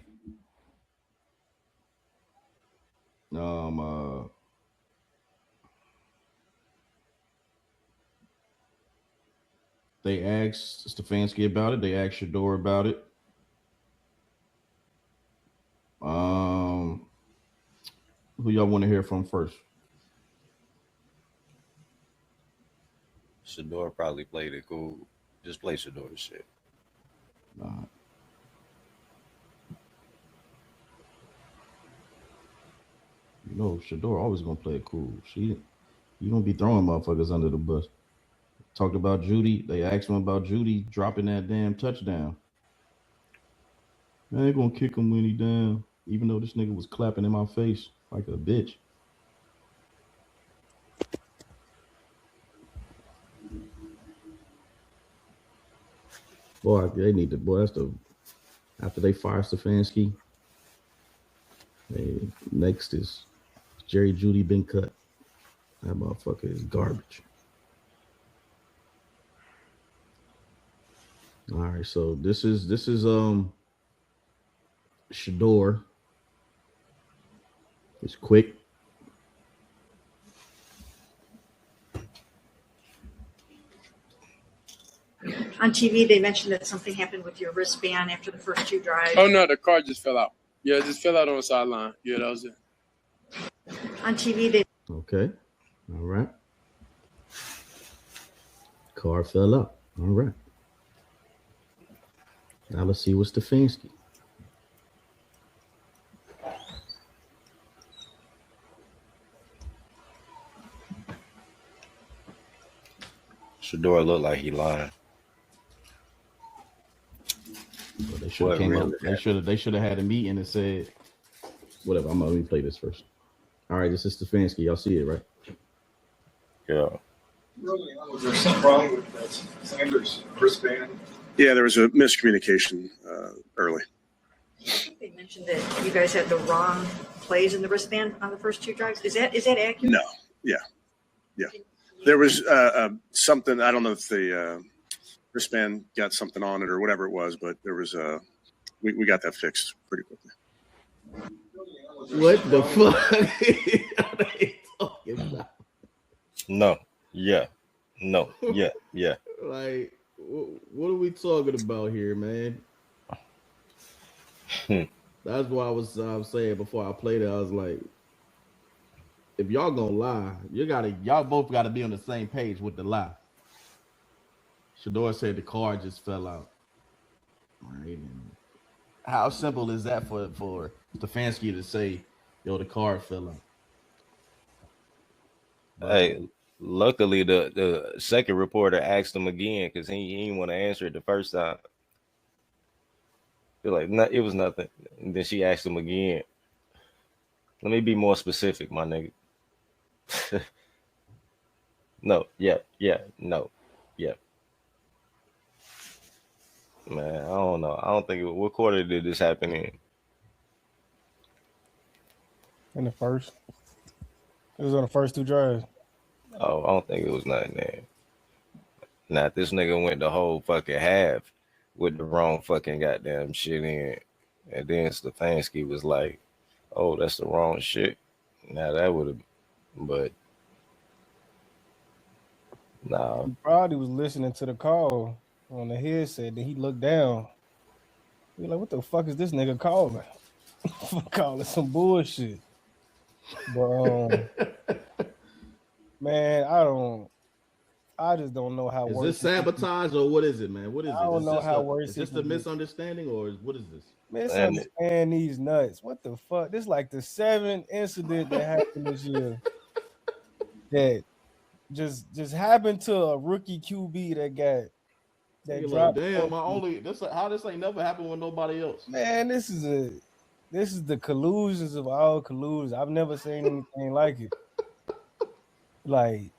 They asked Stefanski about it. They asked Shadour about it. Who y'all want to hear from first? Shadour probably played it cool. Just play Shadour's shit. Nah. You know, Shadour always gonna play it cool. You don't be throwing motherfuckers under the bus. Talked about Judy. They asked him about Judy dropping that damn touchdown. Man, they gonna kick him when he down, even though this nigga was clapping in my face like a bitch. Boy, they need to. Boy, that's after they fire Stefanski. Next is Jerry Judy been cut. That motherfucker is garbage. All right, so this is Shadour. It's quick. On TV, they mentioned that something happened with your wristband after the first 2 drives. Oh no, the card just fell out. Yeah, it just fell out on the sideline. Yeah, that was it. On TV, they. Okay. All right. Car fell out. All right. Now let's see what's Stefanski. Shadour looked like he lying. Well, they should have came up. They should have had a meeting and said, whatever. Let me play this first. All right, this is Stefanski. Y'all see it, right? Yeah. Was there something wrong with that Sanders wristband? Yeah, there was a miscommunication early. I think they mentioned that you guys had the wrong plays in the wristband on the first 2 drives. Is that accurate? No. Yeah. There was something. I don't know if the wristband got something on it or whatever it was, but there was we got that fixed pretty quickly. What the fuck are they talking about? No. Yeah. No. Yeah. Yeah. Like, what are we talking about here, man? That's what I was saying before I played it. I was like, if y'all gonna lie, y'all both gotta be on the same page with the lie. Shadour said the car just fell out. Right? And how simple is that for Stefanski to say, yo, the car fell out? Hey, luckily the second reporter asked him again because he didn't want to answer it the first time. They're like, no, it was nothing. And then she asked him again. Let me be more specific, my nigga. No, yeah, no, yeah. Man, I don't know. I don't think what quarter did this happen in? In the first. It was on the first 2 drives. Oh, I don't think it was nothing there. Now, if this nigga went the whole fucking half with the wrong fucking goddamn shit in, and then Stefanski was like, oh, that's the wrong shit. Now that would have, but nah. He probably was listening to the call on the headset. Then he looked down. He like, what the fuck is this nigga calling? Calling some bullshit. But man, I just don't know how. Is this sabotage or what is it, man? What is it? I don't know how worse. Is this the misunderstanding or what is this? Misunderstand these nuts. What the fuck? This is like the 7th incident that happened this year that just happened to a rookie QB that dropped. Damn, how this ain't never happened with nobody else. Man, this is the collusions of all collusions. I've never seen anything like it. Like,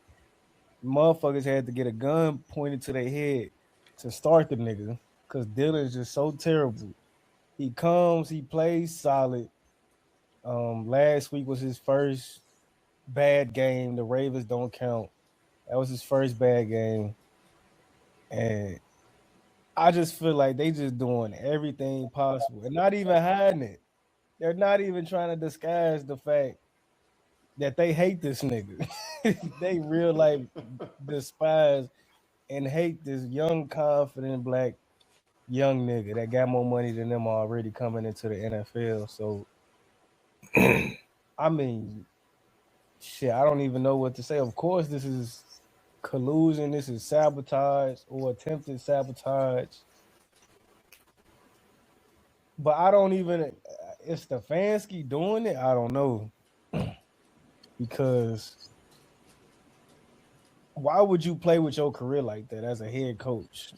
motherfuckers had to get a gun pointed to their head to start the nigga because Dylan's just so terrible. He comes, he plays solid. Last week was his first bad game. The Ravens don't count. That was his first bad game. And I just feel like they just doing everything possible and not even hiding it. They're not even trying to disguise the fact that they hate this nigga. They real life despise and hate this young, confident black young nigga that got more money than them already coming into the NFL. So, I mean, shit, I don't even know what to say. Of course, this is collusion. This is sabotage or attempted sabotage. But I don't even, is Stefanski doing it? I don't know. Because why would you play with your career like that as a head coach?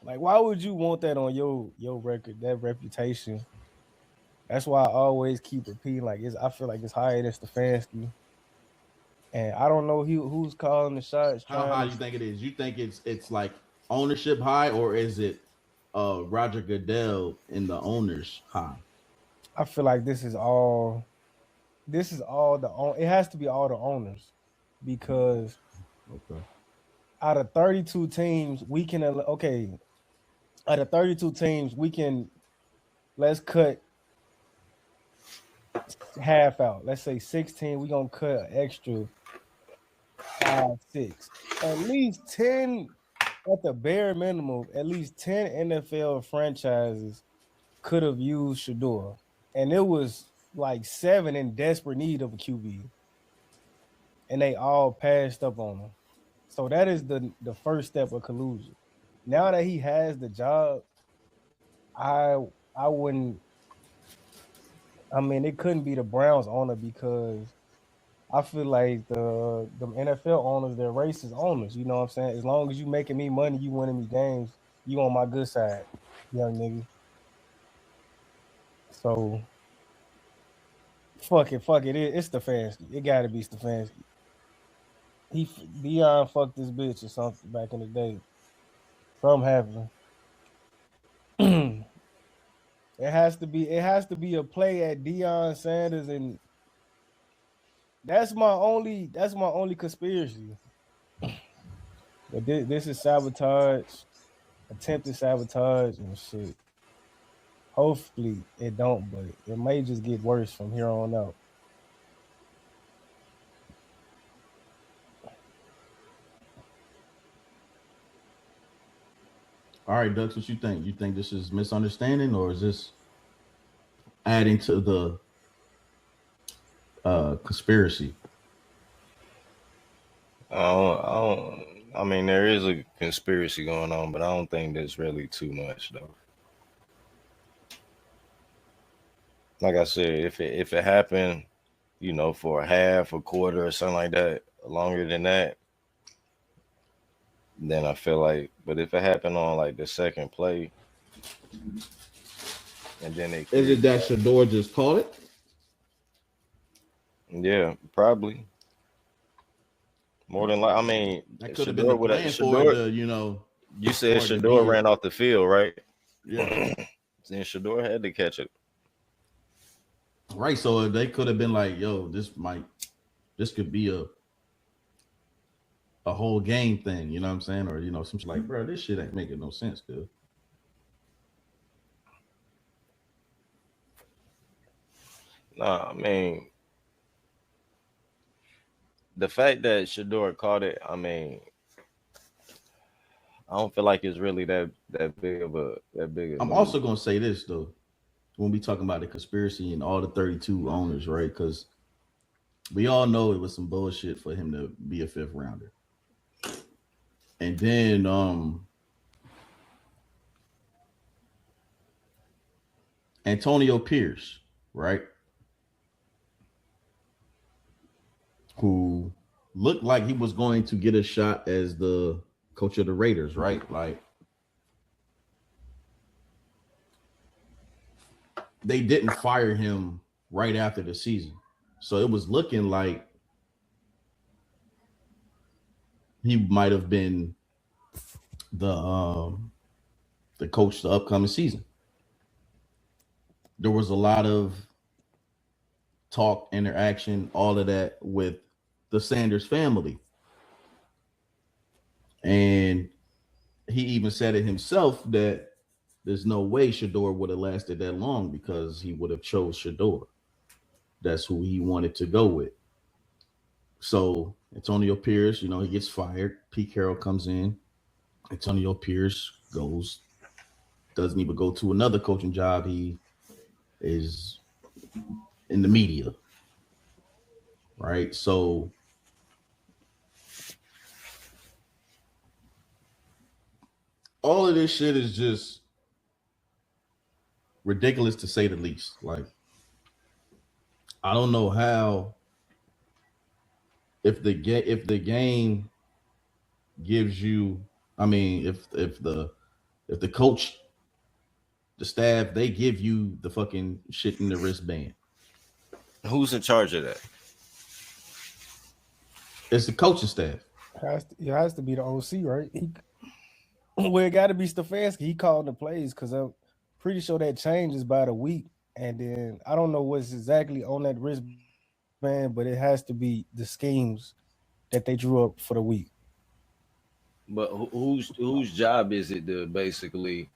Like, why would you want that on your record, that reputation? That's why I always keep repeating, like, I feel like it's higher than Stefanski. And I don't know who's calling the shots. How high you think it is? You think it's like ownership high, or is it Roger Goodell in the owners high? I feel like this is all it has to be all the owners, because out of 32 teams, let's cut half out. Let's say 16, we're gonna cut an extra 5, 6. At least 10 at the bare minimum, at least 10 NFL franchises could have used Shadour, and it was like 7 in desperate need of a QB, and they all passed up on him. So that is the first step of collusion. Now that he has the job, I wouldn't. I mean, it couldn't be the Browns owner because I feel like the NFL owners, they're racist owners. You know what I'm saying? As long as you making me money, you winning me games, you on my good side, young nigga. So fuck it. It's Stefanski. It gotta be Stefanski. Dion fucked this bitch or something back in the day. Something happened. It has to be a play at Deion Sanders, and that's my only conspiracy. But this is sabotage, attempted sabotage and shit. Hopefully it don't, but it may just get worse from here on out. All right, Dux, what you think? You think this is misunderstanding, or is this adding to the conspiracy? I mean, there is a conspiracy going on, but I don't think there's really too much though. Like I said, if it happened, you know, for a half, a quarter, or something like that, longer than that, then I feel like. But if it happened on like the second play, and then is it that Shadour just called it? Yeah, probably. More than like, I mean, that could have been the plan for it, you know. You said Shadour ran off the field, right? Yeah. Then Shadour had to catch it. Right, so they could have been like, "Yo, this could be a whole game thing," you know what I'm saying? Or, you know, some shit like, bro, this shit ain't making no sense, dude. Nah, I mean, the fact that Shadour caught it, I mean, I don't feel like it's really that big of a I'm also gonna say this though, when we talking about the conspiracy and all the 32 owners, right? Because we all know it was some bullshit for him to be a 5th rounder. And then Antonio Pierce, right? Who looked like he was going to get a shot as the coach of the Raiders, right? Like, they didn't fire him right after the season. So it was looking like he might have been the coach the upcoming season. There was a lot of talk, interaction, all of that with the Sanders family. And he even said it himself that there's no way Shadour would have lasted that long because he would have chose Shadour. That's who he wanted to go with. So Antonio Pierce, you know, he gets fired. Pete Carroll comes in. Antonio Pierce doesn't even go to another coaching job. He is in the media, right? So all of this shit is just ridiculous to say the least. Like, I don't know how, if the game gives you, I mean, if the coach, the staff, they give you the fucking shit in the wristband. Who's in charge of that? It's the coaching staff. It has to be the OC, right? Well, it got to be Stefanski. He called the plays because I'm pretty sure that changes by the week. And then I don't know what's exactly on that wristband, but it has to be the schemes that they drew up for the week. But whose job is it to basically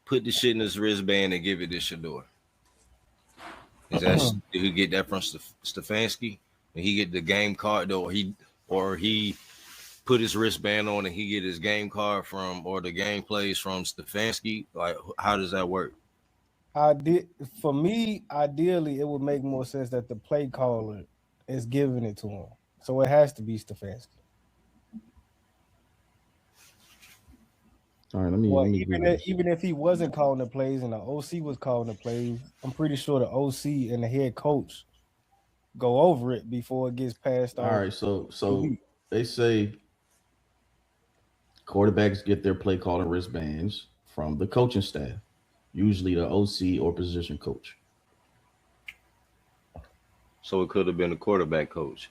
put the shit in his wristband and give it to Shadour? Is that did he get that from Stefanski? Did he get the game card, or he put his wristband on and he get his game card from or the game plays from Stefanski? Like, how does that work? For me, ideally, it would make more sense that the play caller is giving it to him. So it has to be Stefanski. All right, let me even if he wasn't calling the plays and the OC was calling the plays, I'm pretty sure the OC and the head coach go over it before it gets passed off. All right, so they say quarterbacks get their play calling wristbands from the coaching staff, usually the OC or position coach. So it could have been a quarterback coach.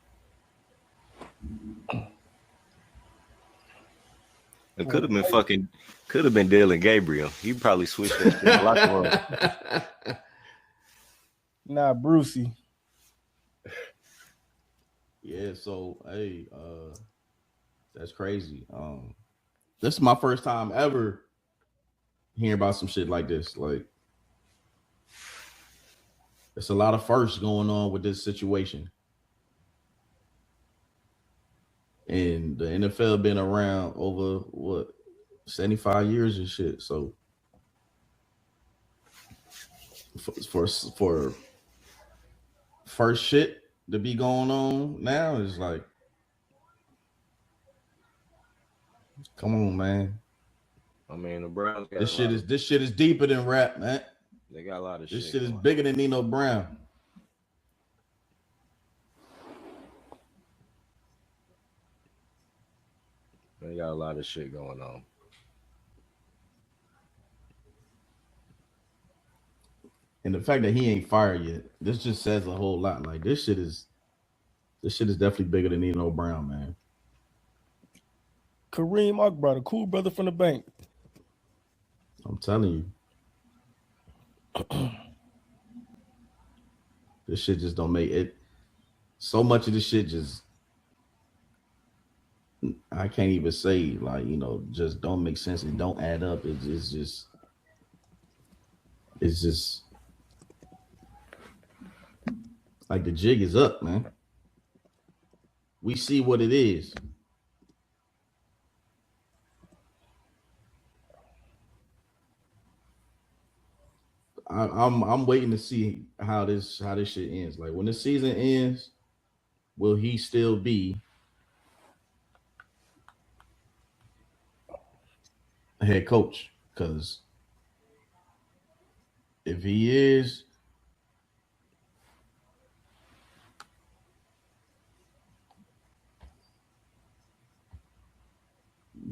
It could have been Dylan Gabriel. He probably switched that to locker room. Nah, Brucey. Yeah, so hey, that's crazy. This is my first time ever hearing about some shit like this. Like, it's a lot of firsts going on with this situation. And the NFL been around over 75 years and shit. So for first shit to be going on now is like, come on, man. I mean, the Browns got this shit is deeper than rap, man. They got a lot of shit. This shit is bigger than Nino Brown. They got a lot of shit going on. And the fact that he ain't fired yet, this just says a whole lot. Like, this shit is definitely bigger than Nino Brown, man. Kareem Akbar, the cool brother from the bank. I'm telling you. This shit just don't make it. So much of this shit just, I can't even say, like, just don't make sense and don't add up. It's just like the jig is up, man. We see what it is. I'm waiting to see how this shit ends. Like, when the season ends, will he still be a head coach? Because if he is,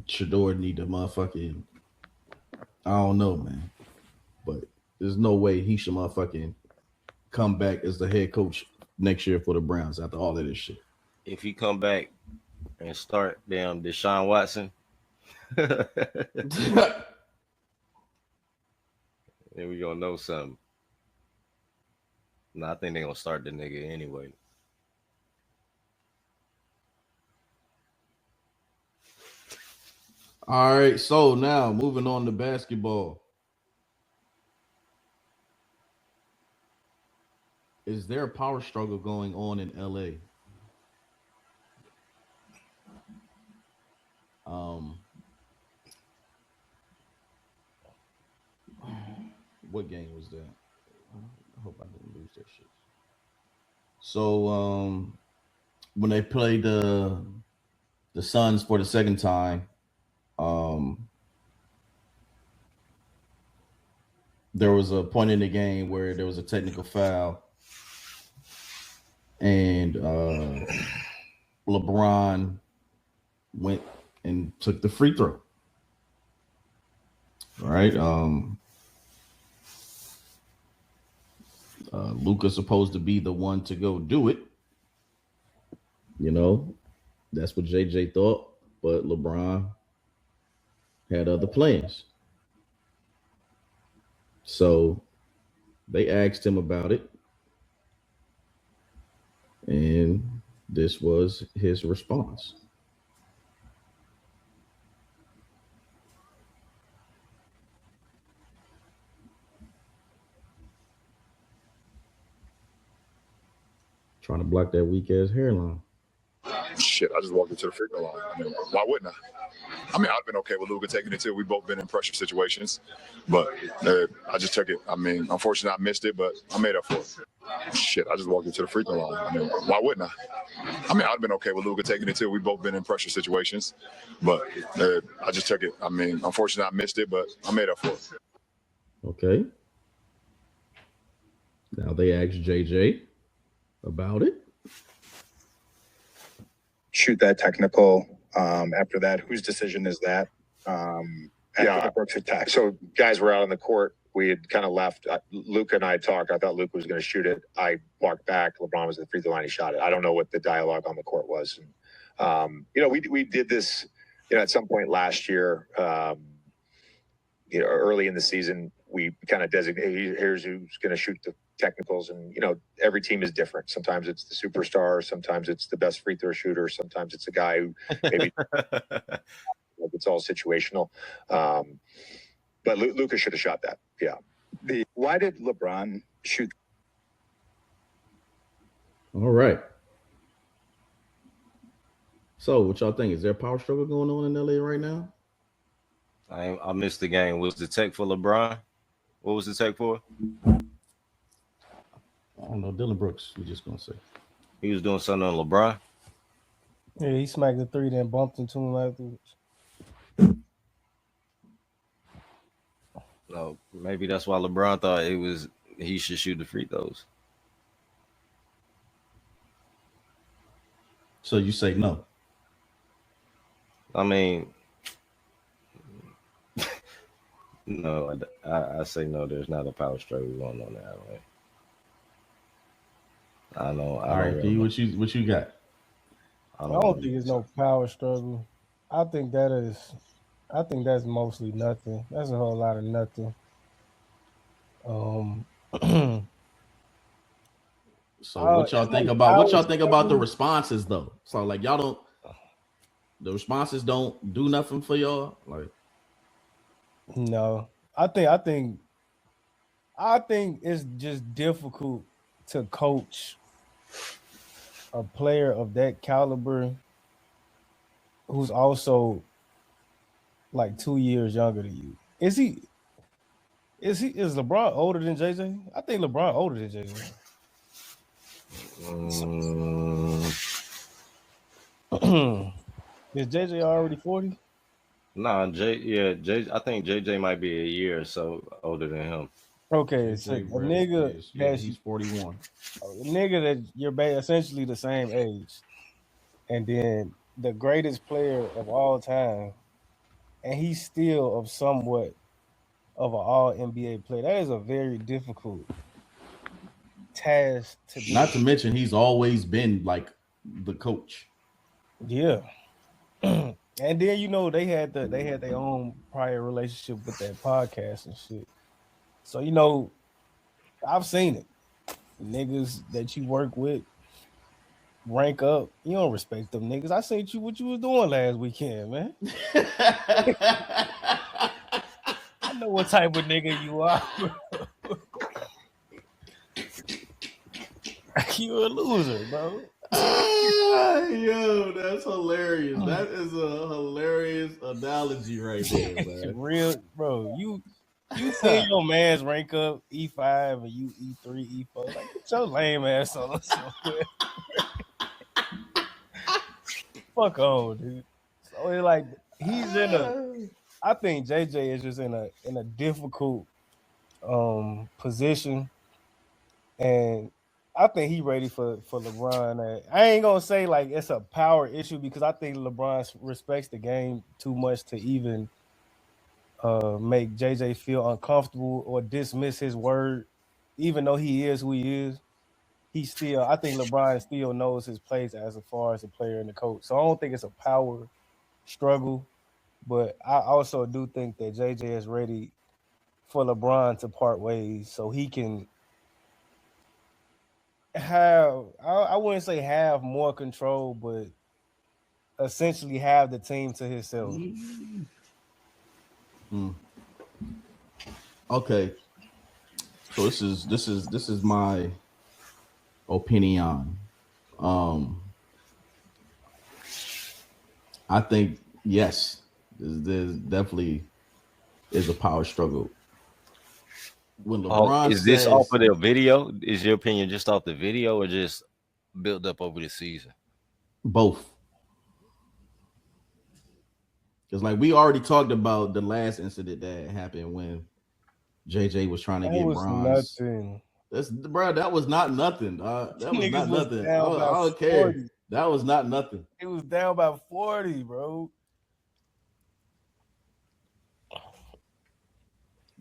Shadour need to motherfucking, I don't know, man. But there's no way he should motherfucking come back as the head coach next year for the Browns after all of this shit. If he come back and start damn Deshaun Watson, then we gonna know something. No, I think they gonna start the nigga anyway. All right, so now moving on to basketball. Is there a power struggle going on in LA? What game was that? I hope I didn't lose that shit. So when they played the Suns for the second time, there was a point in the game where there was a technical foul, and LeBron went and took the free throw. All right. Luka's supposed to be the one to go do it. That's what JJ thought, but LeBron had other plans. So they asked him about it, and this was his response. Trying to block that weak ass hairline. Shit, I just walked into the free throw line. I mean, why wouldn't I? I mean, I'd have been okay with Luka taking it too. We've both been in pressure situations, but I just took it. I mean, unfortunately, I missed it, but I made up for it. Shit, I just walked into the free throw line. I mean, why wouldn't I? I mean, I'd have been okay with Luka taking it too. We've both been in pressure situations, but I just took it. I mean, unfortunately, I missed it, but I made up for it. Okay. Now they asked JJ about it. Shoot that technical. After that, whose decision is that? Yeah, Brooks attack. so guys were out on the court. We had kind of left. Luka and I talked. I thought Luka was going to shoot it. I walked back. LeBron was at the free throw line. He shot it. I don't know what the dialogue on the court was. And, we did this, at some point last year, early in the season, we kind of designated, here's who's going to shoot the technicals. And, every team is different. Sometimes it's the superstar. Sometimes it's the best free throw shooter. Sometimes it's a guy who maybe it's all situational. But Luka should have shot that. Yeah. Why did LeBron shoot? All right. So what y'all think? Is there a power struggle going on in LA right now? I missed the game. Was the tech for LeBron? What was the tech for? I don't know. Dylan Brooks, we're just going to say. He was doing something on LeBron? Yeah, he smacked the three, then bumped into him afterwards. No, maybe that's why LeBron thought he should shoot the free throws. So you say no? I mean, no, I say no. There's not a power struggle going on that way. I know. All right, P, what you got? I don't think it's no power struggle. I think that's mostly nothing. That's a whole lot of nothing. So what y'all think about the responses though? So like the responses don't do nothing for y'all? Like, no. I think it's just difficult to coach a player of that caliber who's also like 2 years younger than you. Is LeBron older than JJ? I think LeBron older than JJ. Is JJ already 40? Nah, I think JJ might be a year or so older than him. Okay, so a nigga he's 41. A nigga that you're essentially the same age, and then the greatest player of all time, and he's still somewhat of an all NBA player. That is a very difficult task to do. Not to mention he's always been like the coach. Yeah. And then they had their own prior relationship with that podcast and shit. So I've seen it. Niggas that you work with rank up. You don't respect them niggas. I seen what you was doing last weekend, man. I know what type of nigga you are. You a loser, bro. Yo, that's hilarious. That is a hilarious analogy right there, man. Real, bro. You see your man's rank up E5 and you E3, E4. Like, get your lame ass on somewhere. Fuck on, dude. So it's like I think JJ is just in a difficult position, and I think he ready for LeBron. I ain't gonna say like it's a power issue because I think LeBron respects the game too much to even make JJ feel uncomfortable or dismiss his word, even though he is who he is. I think LeBron still knows his place as far as a player and the coach. So I don't think it's a power struggle, but I also do think that JJ is ready for LeBron to part ways so he can I wouldn't say have more control, but essentially have the team to himself. Okay. So this is my opinion. I think yes, there's definitely is a power struggle. When LeBron is this off says of their video? Is your opinion just off the video or just built up over the season? both, because like we already talked about the last incident that happened when JJ was trying to That get was bronze. nothing. That was not nothing. That was not nothing. I don't care. 40. That was not nothing. It was down by 40, bro.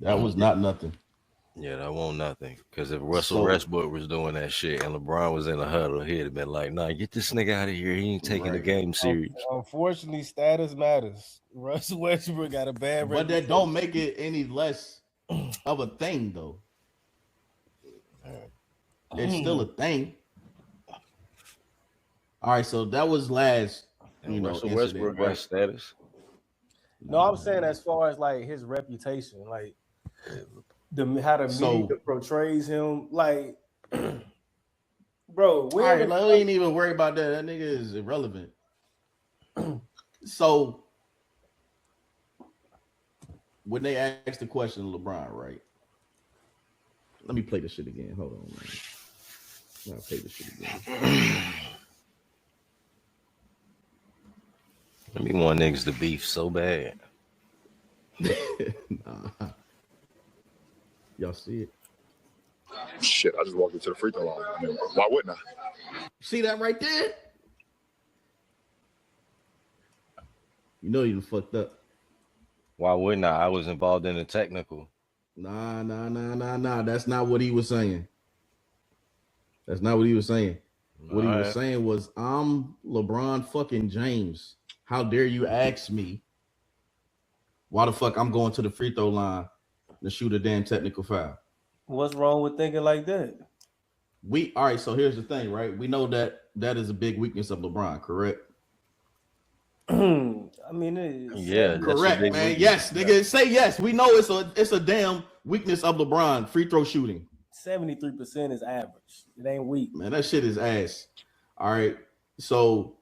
That was not nothing. Yeah, that won't nothing. Because if Russell Westbrook was doing that shit and LeBron was in the huddle, he'd have been like, "Nah, get this nigga out of here. He ain't taking the game serious." Unfortunately, status matters. Russell Westbrook got a bad But that don't make it any less of a thing, though. It's still a thing. All right, so that was last. Russell Westbrook got status. No, I'm saying as far as like his reputation, like how the media portrays him, like, bro. All right, like, we ain't even worry about that. That nigga is irrelevant. So when they asked the question of LeBron, right? Let me play this shit again. Hold on, man. I'll play this shit again. I mean, want niggas to beef so bad. Nah. Y'all see it? Shit, I just walked into the free throw line. I mean, why wouldn't I? See that right there? You know you fucked up. Why wouldn't I? I was involved in the technical. Nah. That's not what he was saying. That's not what he was saying. What he was saying was, I'm LeBron fucking James. How dare you ask me why the fuck I'm going to the free throw line to shoot a damn technical foul? What's wrong with thinking like that? All right, so here's the thing, right? We know that is a big weakness of LeBron, correct? I mean, yeah, correct, man. Weakness. Yes, nigga, say yes. We know it's a damn weakness of LeBron, free throw shooting. 73% is average. It ain't weak. Man, that shit is ass. All right, so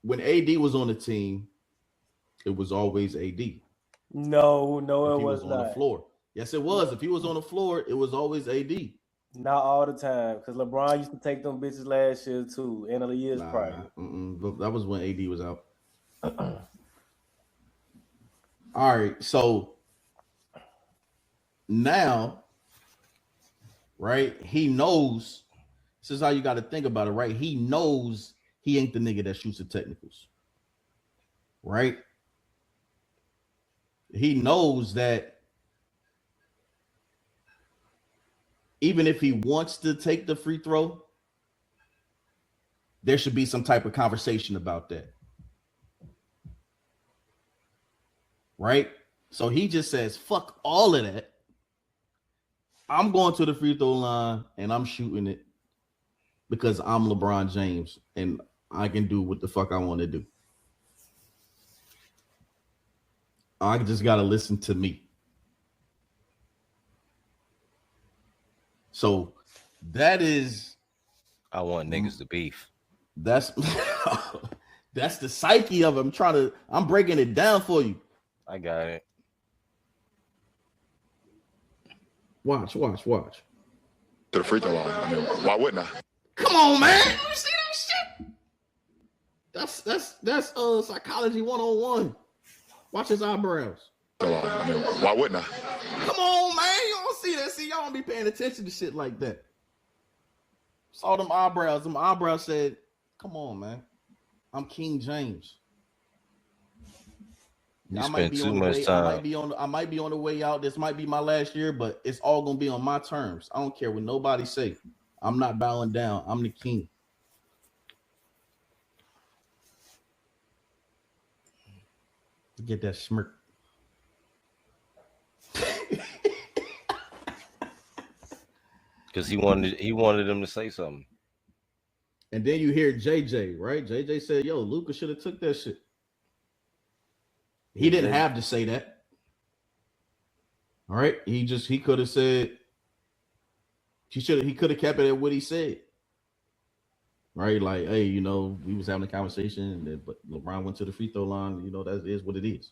when AD was on the team, it was always AD. No, it was on not. The floor. Yes, it was. If he was on the floor, it was always AD. Not all the time, because LeBron used to take them bitches last year too, and the years prior. That was when AD was out. All right, so now, right? He knows. This is how you got to think about it, right? He knows he ain't the nigga that shoots the technicals, right? He knows that even if he wants to take the free throw, there should be some type of conversation about that. Right? So he just says, fuck all of that. I'm going to the free throw line and I'm shooting it because I'm LeBron James and I can do what the fuck I want to do. I just got to listen to me. So that is. I want niggas to beef. That's the psyche of him. I'm breaking it down for you. I got it. Watch. To the free throw line. I mean, why wouldn't I? Come on, man. You see that shit? That's psychology 101. Watch his eyebrows. I mean, why wouldn't I? Come on, man. You don't see that. See, y'all don't be paying attention to shit like that. Saw them eyebrows. Them eyebrows said, come on, man. I'm King James. I might be on the way. I might be on the way out. This might be my last year, but it's all gonna be on my terms. I don't care what nobody say. I'm not bowing down. I'm the king. Get that smirk. Because he wanted him to say something. And then you hear JJ, right? JJ said, yo, Luka should have took that shit. He didn't have to say that. All right. He could have said he could have kept it at what he said. right? Like, hey, you know, we was having a conversation, but LeBron went to the free throw line. You know, that is what it is.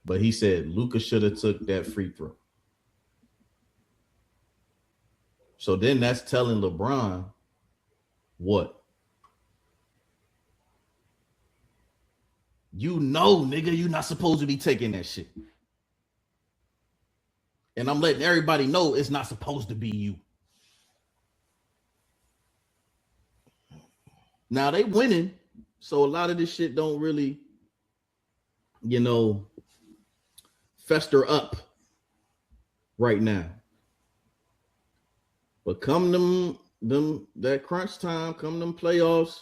But he said Luka should have took that free throw. So then that's telling LeBron what? You know, nigga, you're not supposed to be taking that shit. And I'm letting everybody know it's not supposed to be you. Now they winning, so a lot of this shit don't really, you know, fester up right now. But come them that crunch time, come them playoffs,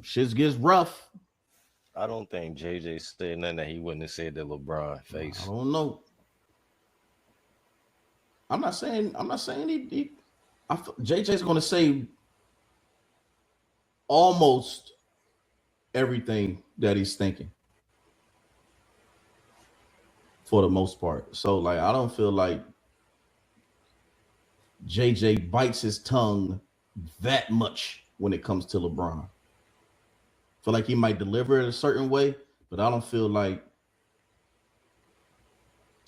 shit gets rough. I don't think JJ said nothing that he wouldn't have said to LeBron face. I don't know. I'm not saying JJ's going to say almost everything that he's thinking for the most part. So, like, I don't feel like JJ bites his tongue that much when it comes to LeBron. I feel like he might deliver it a certain way, but I feel like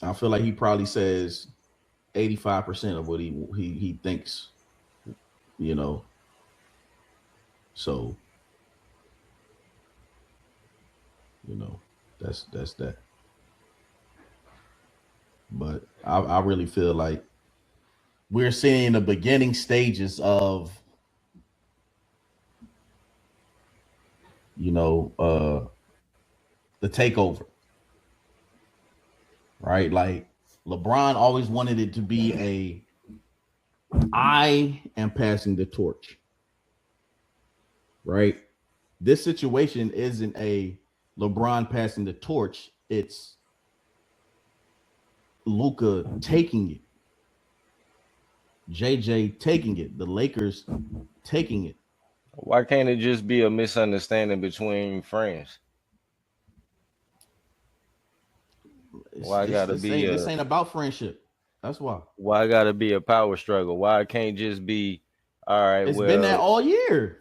he probably says 85% of what he thinks, you know. So, you know, that's that. But I really feel like we're seeing the beginning stages of, you know, the takeover, right? Like LeBron always wanted it to be I am passing the torch, right? This situation isn't a LeBron passing the torch. It's Luka taking it, JJ taking it, the Lakers taking it. Why can't it just be a misunderstanding between friends? Why gotta be this ain't about friendship. That's why. Why gotta be a power struggle? Why it can't just be all right? It's been that all year.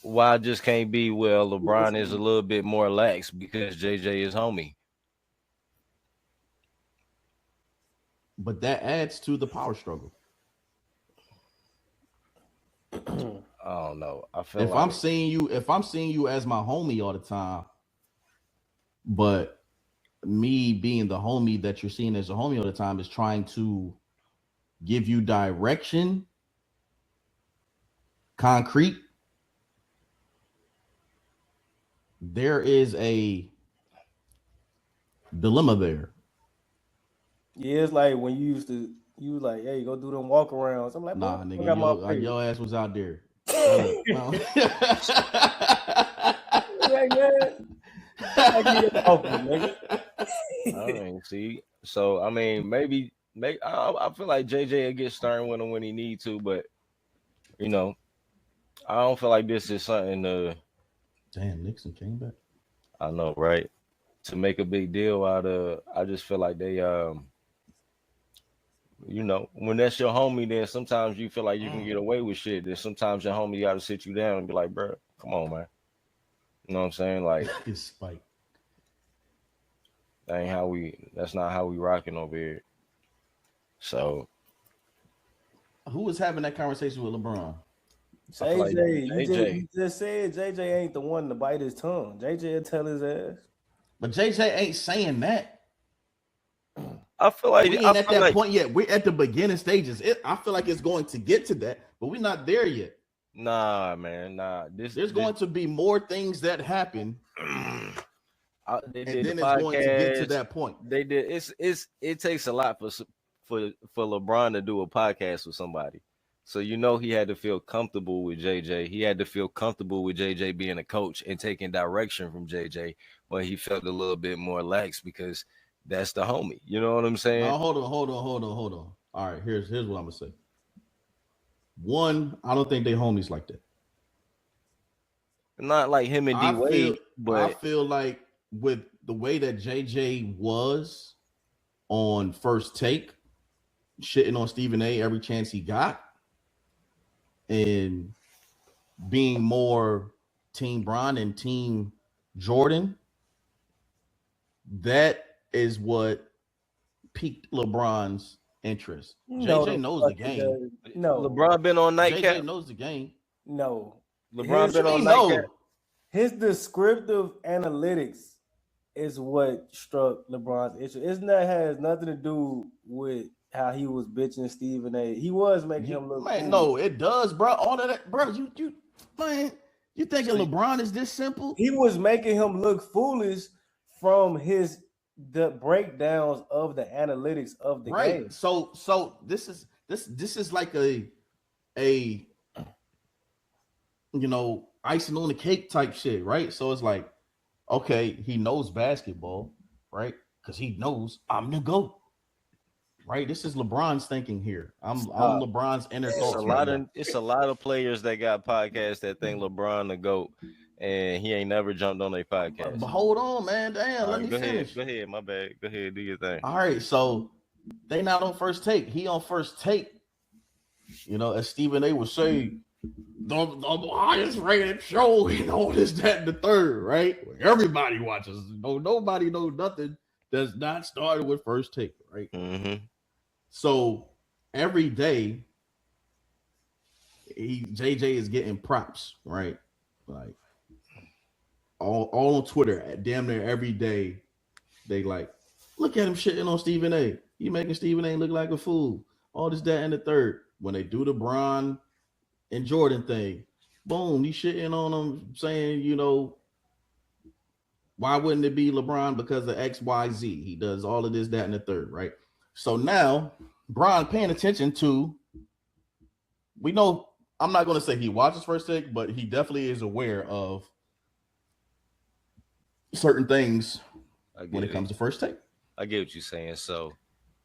Why it just can't be LeBron is a little bit more lax because JJ is homie. But that adds to the power struggle. I don't know. I feel if I'm seeing you as my homie all the time, but me being the homie that you're seeing as a homie all the time is trying to give you direction, concrete. There is a dilemma there. Yeah, it's like when you was like, hey, go do them walk arounds. I'm like, nah, nigga, your ass was out there. I mean, see, so I mean, maybe I feel like JJ will get stern with him when he need to, but you know, I don't feel like this is something to. Damn, Nixon came back. I know, right? To make a big deal out of, I just feel like they, you know, when that's your homie, then sometimes you feel like you can get away with shit. Then sometimes your homie got to sit you down and be like, bro, come on, man. You know what I'm saying? Like, his spike. That's not how we rocking over here. So, who was having that conversation with LeBron? JJ, you just said JJ ain't the one to bite his tongue. JJ will tell his ass. But JJ ain't saying that. I feel like we ain't at that point yet. We're at the beginning stages. I feel like it's going to get to that, but we're not there yet. Nah, man, nah. There's going to be more things that happen, and then it's going to get to that point. They did. It takes a lot for LeBron to do a podcast with somebody. So you know he had to feel comfortable with JJ. He had to feel comfortable with JJ being a coach and taking direction from JJ, but he felt a little bit more lax because that's the homie. You know what I'm saying? No, hold on. All right, here's what I'm gonna say. One, I don't think they homies like that. Not like him and D Wade, but I feel like with the way that JJ was on First Take, shitting on Stephen A every chance he got and being more Team Bron and Team Jordan, that is what piqued LeBron's interest. JJ knows the game. No, LeBron been on nightcap. JJ knows the game. No, LeBron been on nightcap. His descriptive analytics is what struck LeBron's interest. Has nothing to do with how he was bitching Stephen A. He was making him look. Man, cool. no, it does, bro. All of that, bro. You thinking LeBron is this simple? He was making him look foolish from the breakdowns of the analytics of the game. So this is like a icing on the cake type shit, right? So it's like, okay, he knows basketball, right? Because he knows I'm the GOAT. Right, this is LeBron's thinking here. I'm LeBron's inner thoughts. It's a lot of players that got podcasts that think LeBron the GOAT, and he ain't never jumped on a podcast. But hold on, man. Damn, let me finish. Go ahead, my bad. Go ahead, do your thing. All right, so they not on First Take. He on First Take. As Stephen A would say, the highest rated show, this, that, and the third, right? Everybody watches. Nobody knows nothing that's not started with First Take, right? Mm-hmm. So every day, JJ is getting props, right? Like all on Twitter, damn near every day, they like, look at him shitting on Stephen A. You making Stephen A look like a fool. All this, that, and the third. When they do the Bron and Jordan thing, boom, he shitting on them, saying, why wouldn't it be LeBron because of X, Y, Z? He does all of this, that, and the third, right? So now, Bron paying attention to, we know, I'm not going to say he watches First Take, but he definitely is aware of certain things when it comes to First Take. I get what you're saying. So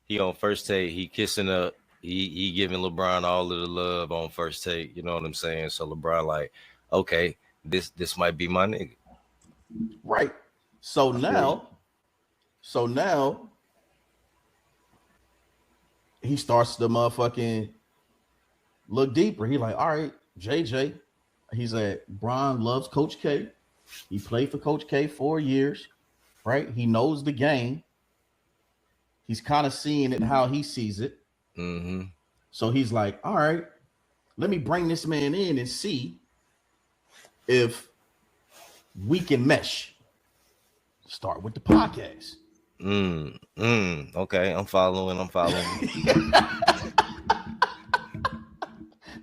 he on First Take, he kissing up, he giving LeBron all of the love on First Take. You know what I'm saying? So LeBron like, okay, this might be my nigga. Right. So now he starts to motherfucking look deeper. He like, all right, JJ. He said, Bron loves Coach K. He played for Coach K 4 years, right? He knows the game. He's kind of seeing it how he sees it. Mm-hmm. So he's like, all right, let me bring this man in and see if we can mesh. Start with the podcast. Okay, I'm following.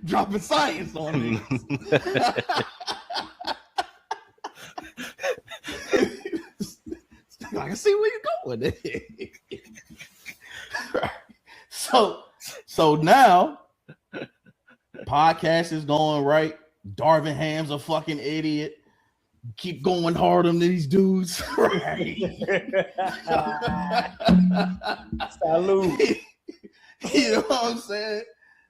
Dropping science on me. I can see where you're going. So now podcast is going right. Darvin Ham's a fucking idiot. Keep going hard on these dudes. Right. Salute. You know what I'm saying?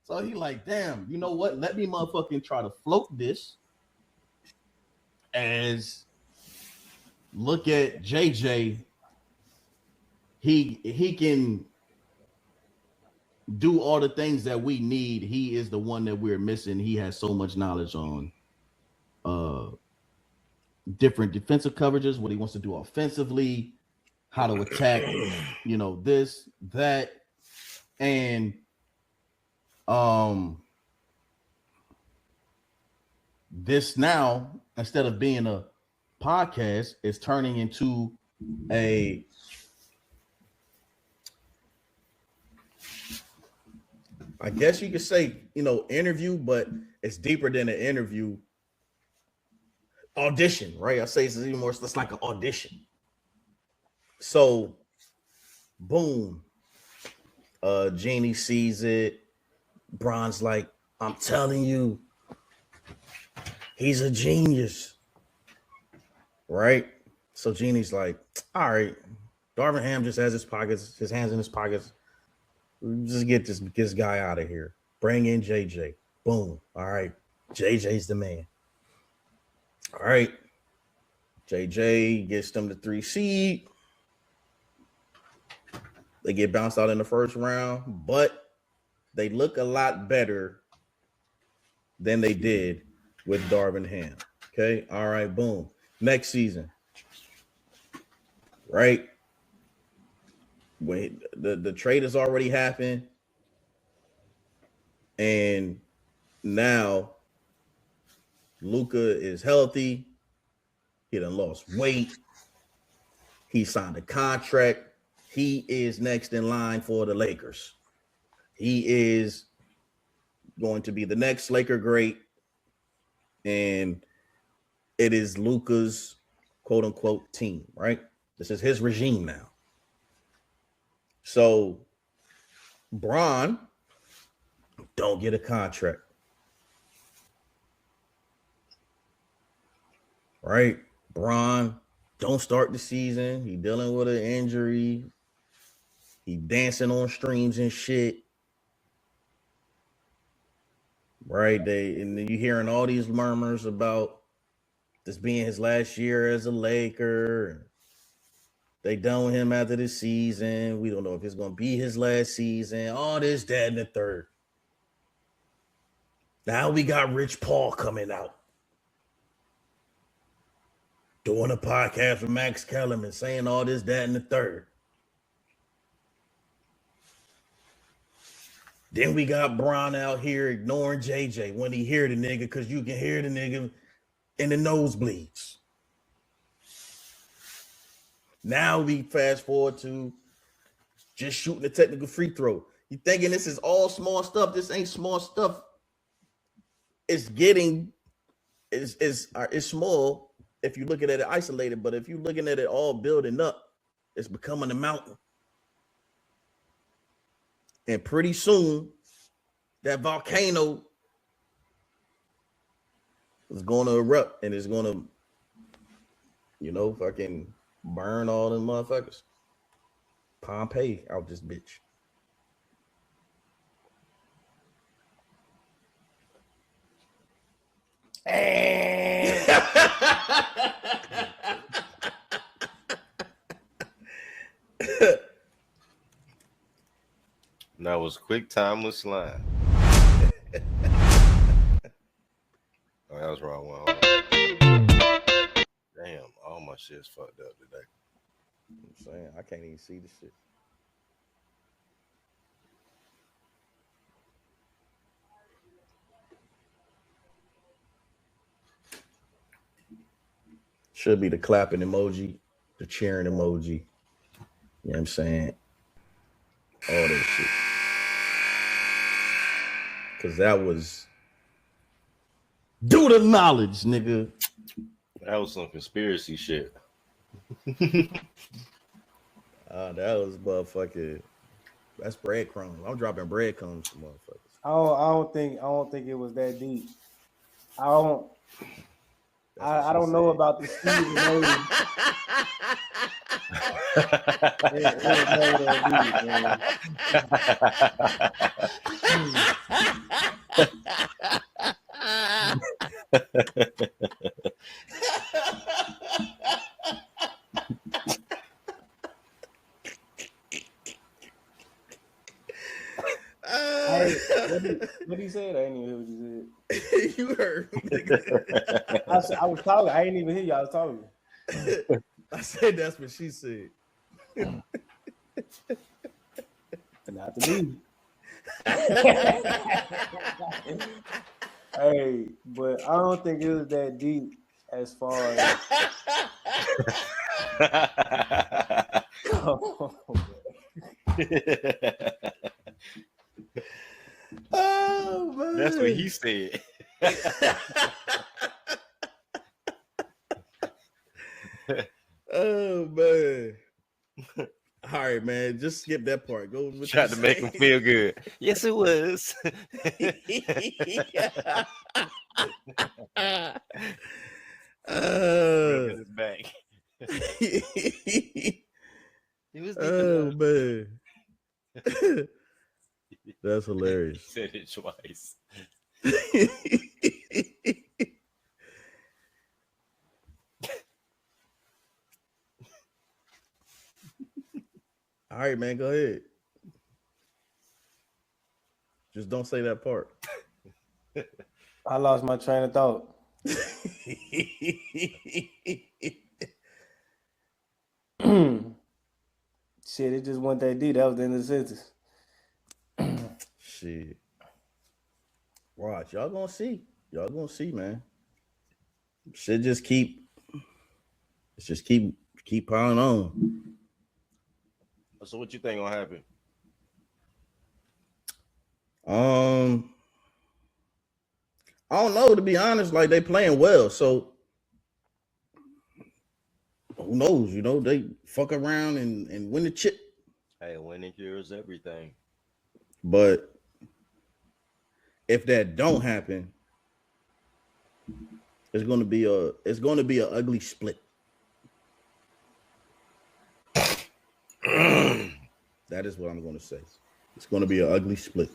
So he like, damn, you know what? Let me motherfucking try to float this as look at JJ. He can do all the things that we need. He is the one that we're missing. He has so much knowledge on different defensive coverages, what he wants to do offensively, how to attack, this, that, and this now, instead of being a podcast, is turning into a I guess you could say, interview, but it's deeper than an interview. Audition, right? I say it's even more, it's like an audition. So, boom. Jeannie sees it. Bron's like, I'm telling you, he's a genius. Right? So Jeannie's like, all right, Darvin Ham just has his hands in his pockets. Just get this guy out of here. Bring in JJ. Boom. All right. JJ's the man. All right. JJ gets them the 3 seed. They get bounced out in the first round, but they look a lot better than they did with Darvin Ham. Okay. All right. Boom. Next season. Right. When the trade has already happened. And now Luka is healthy. He done lost weight. He signed a contract. He is next in line for the Lakers. He is going to be the next Laker great. And it is Luka's quote unquote team, right? This is his regime now. So Bron don't get a contract. Right? Bron don't start the season. He dealing with an injury. He dancing on streams and shit. Right? And then you hearing all these murmurs about this being his last year as a Laker. They done with him after this season. We don't know if it's going to be his last season. All this, that, and the third. Now we got Rich Paul coming out. Doing a podcast with Max Kellerman, saying all this, that, and the third. Then we got Bron out here ignoring JJ when he hear the nigga, because you can hear the nigga in the nosebleeds. Now we fast forward to just shooting a technical free throw. You thinking this is all small stuff? This ain't small stuff. It's small if you're looking at it isolated, but if you're looking at it all building up, it's becoming a mountain. And pretty soon, that volcano is going to erupt and it's going to, fucking burn all them motherfuckers. Pompeii out this bitch. That was quick, timeless line. Oh, that was wrong one. Damn, all my shit's fucked up today. I'm saying I can't even see the shit. Should be the clapping emoji, the cheering emoji. You know what I'm saying? All that shit. Because that was due to knowledge, nigga. That was some conspiracy shit. That was motherfucking. That's breadcrumbs. I'm dropping breadcrumbs for motherfuckers. I don't think it was that deep. I don't know about the Steve emoji. It was that What he said? I didn't even hear what you said. You heard. I was talking. I didn't even hear you. I was talking. I said that's what she said. Not to me. Hey, but I don't think it was that deep as far as. Oh man, that's what he said. Oh man. All right, man. Just skip that part. Go. Tried to make him feel good. Yes, it was. His back. It was man. That's hilarious. He said it twice. All right, man. Go ahead. Just don't say that part. I lost my train of thought. Shit, it just went that deep. That was the end of the sentence. Shit. Watch. Y'all gonna see. Y'all gonna see, man. Shit just keep piling on. So what you think gonna happen? I don't know, to be honest. Like, they playing well, so who knows? You know, they fuck around and win the chip. Hey, winning cures everything. But if that don't happen, it's gonna be an ugly split. That is what I'm gonna say. It's gonna be an ugly split.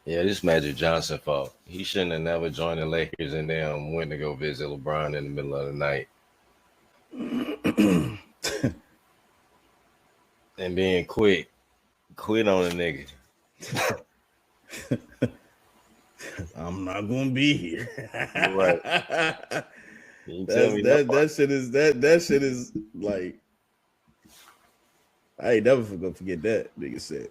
Yeah, this Magic Johnson fault. He shouldn't have never joined the Lakers and then went to go visit LeBron in the middle of the night. And being quit on a nigga. I'm not gonna be here. Right. That shit is like, I ain't never gonna forget that, nigga said.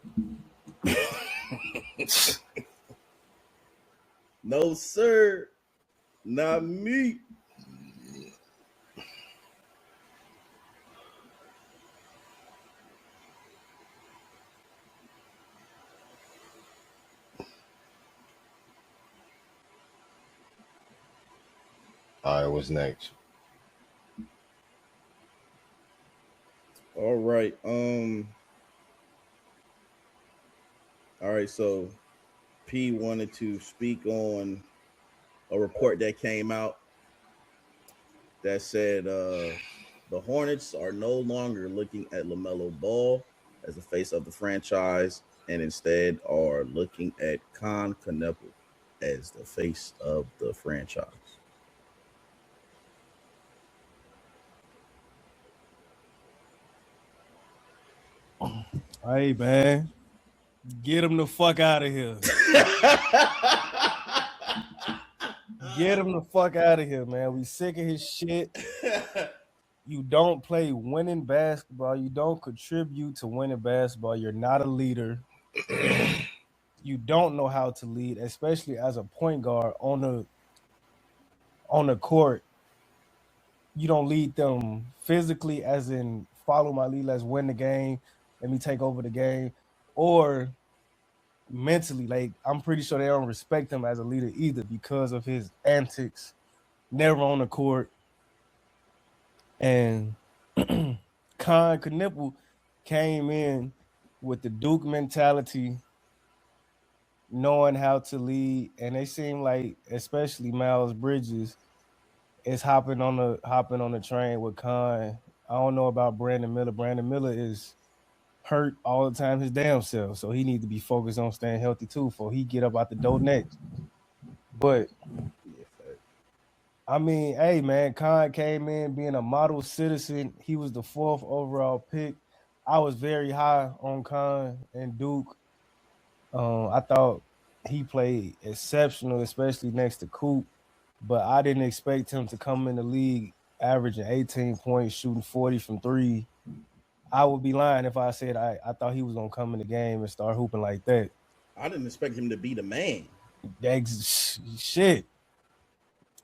No, sir. Not me. All right, what's next? All right. All right, so P wanted to speak on a report that came out that said the Hornets are no longer looking at LaMelo Ball as the face of the franchise and instead are looking at Con Kneppel as the face of the franchise. Hey, man. Get him the fuck out of here. Get him the fuck out of here, man. We sick of his shit. You don't play winning basketball. You don't contribute to winning basketball. You're not a leader. You don't know how to lead, especially as a point guard on the court. You don't lead them physically, as in follow my lead, let's win the game, let me take over the game, or mentally. Like, I'm pretty sure they don't respect him as a leader either because of his antics, never on the court. And Con Kneppel came in with the Duke mentality, knowing how to lead, and they seem like, especially Miles Bridges, is hopping on the train with Con. I don't know about Brandon Miller. Brandon Miller is hurt all the time, his damn self, so he needs to be focused on staying healthy too before he get up out the door next. But I mean, hey man, Con came in being a model citizen. He was the 4th overall pick. I was very high on Con and Duke. I thought he played exceptional, especially next to Coop. But I didn't expect him to come in the league averaging 18 points, shooting 40 from 3. I would be lying if I said I thought he was going to come in the game and start hooping like that. I didn't expect him to be the man. Shit.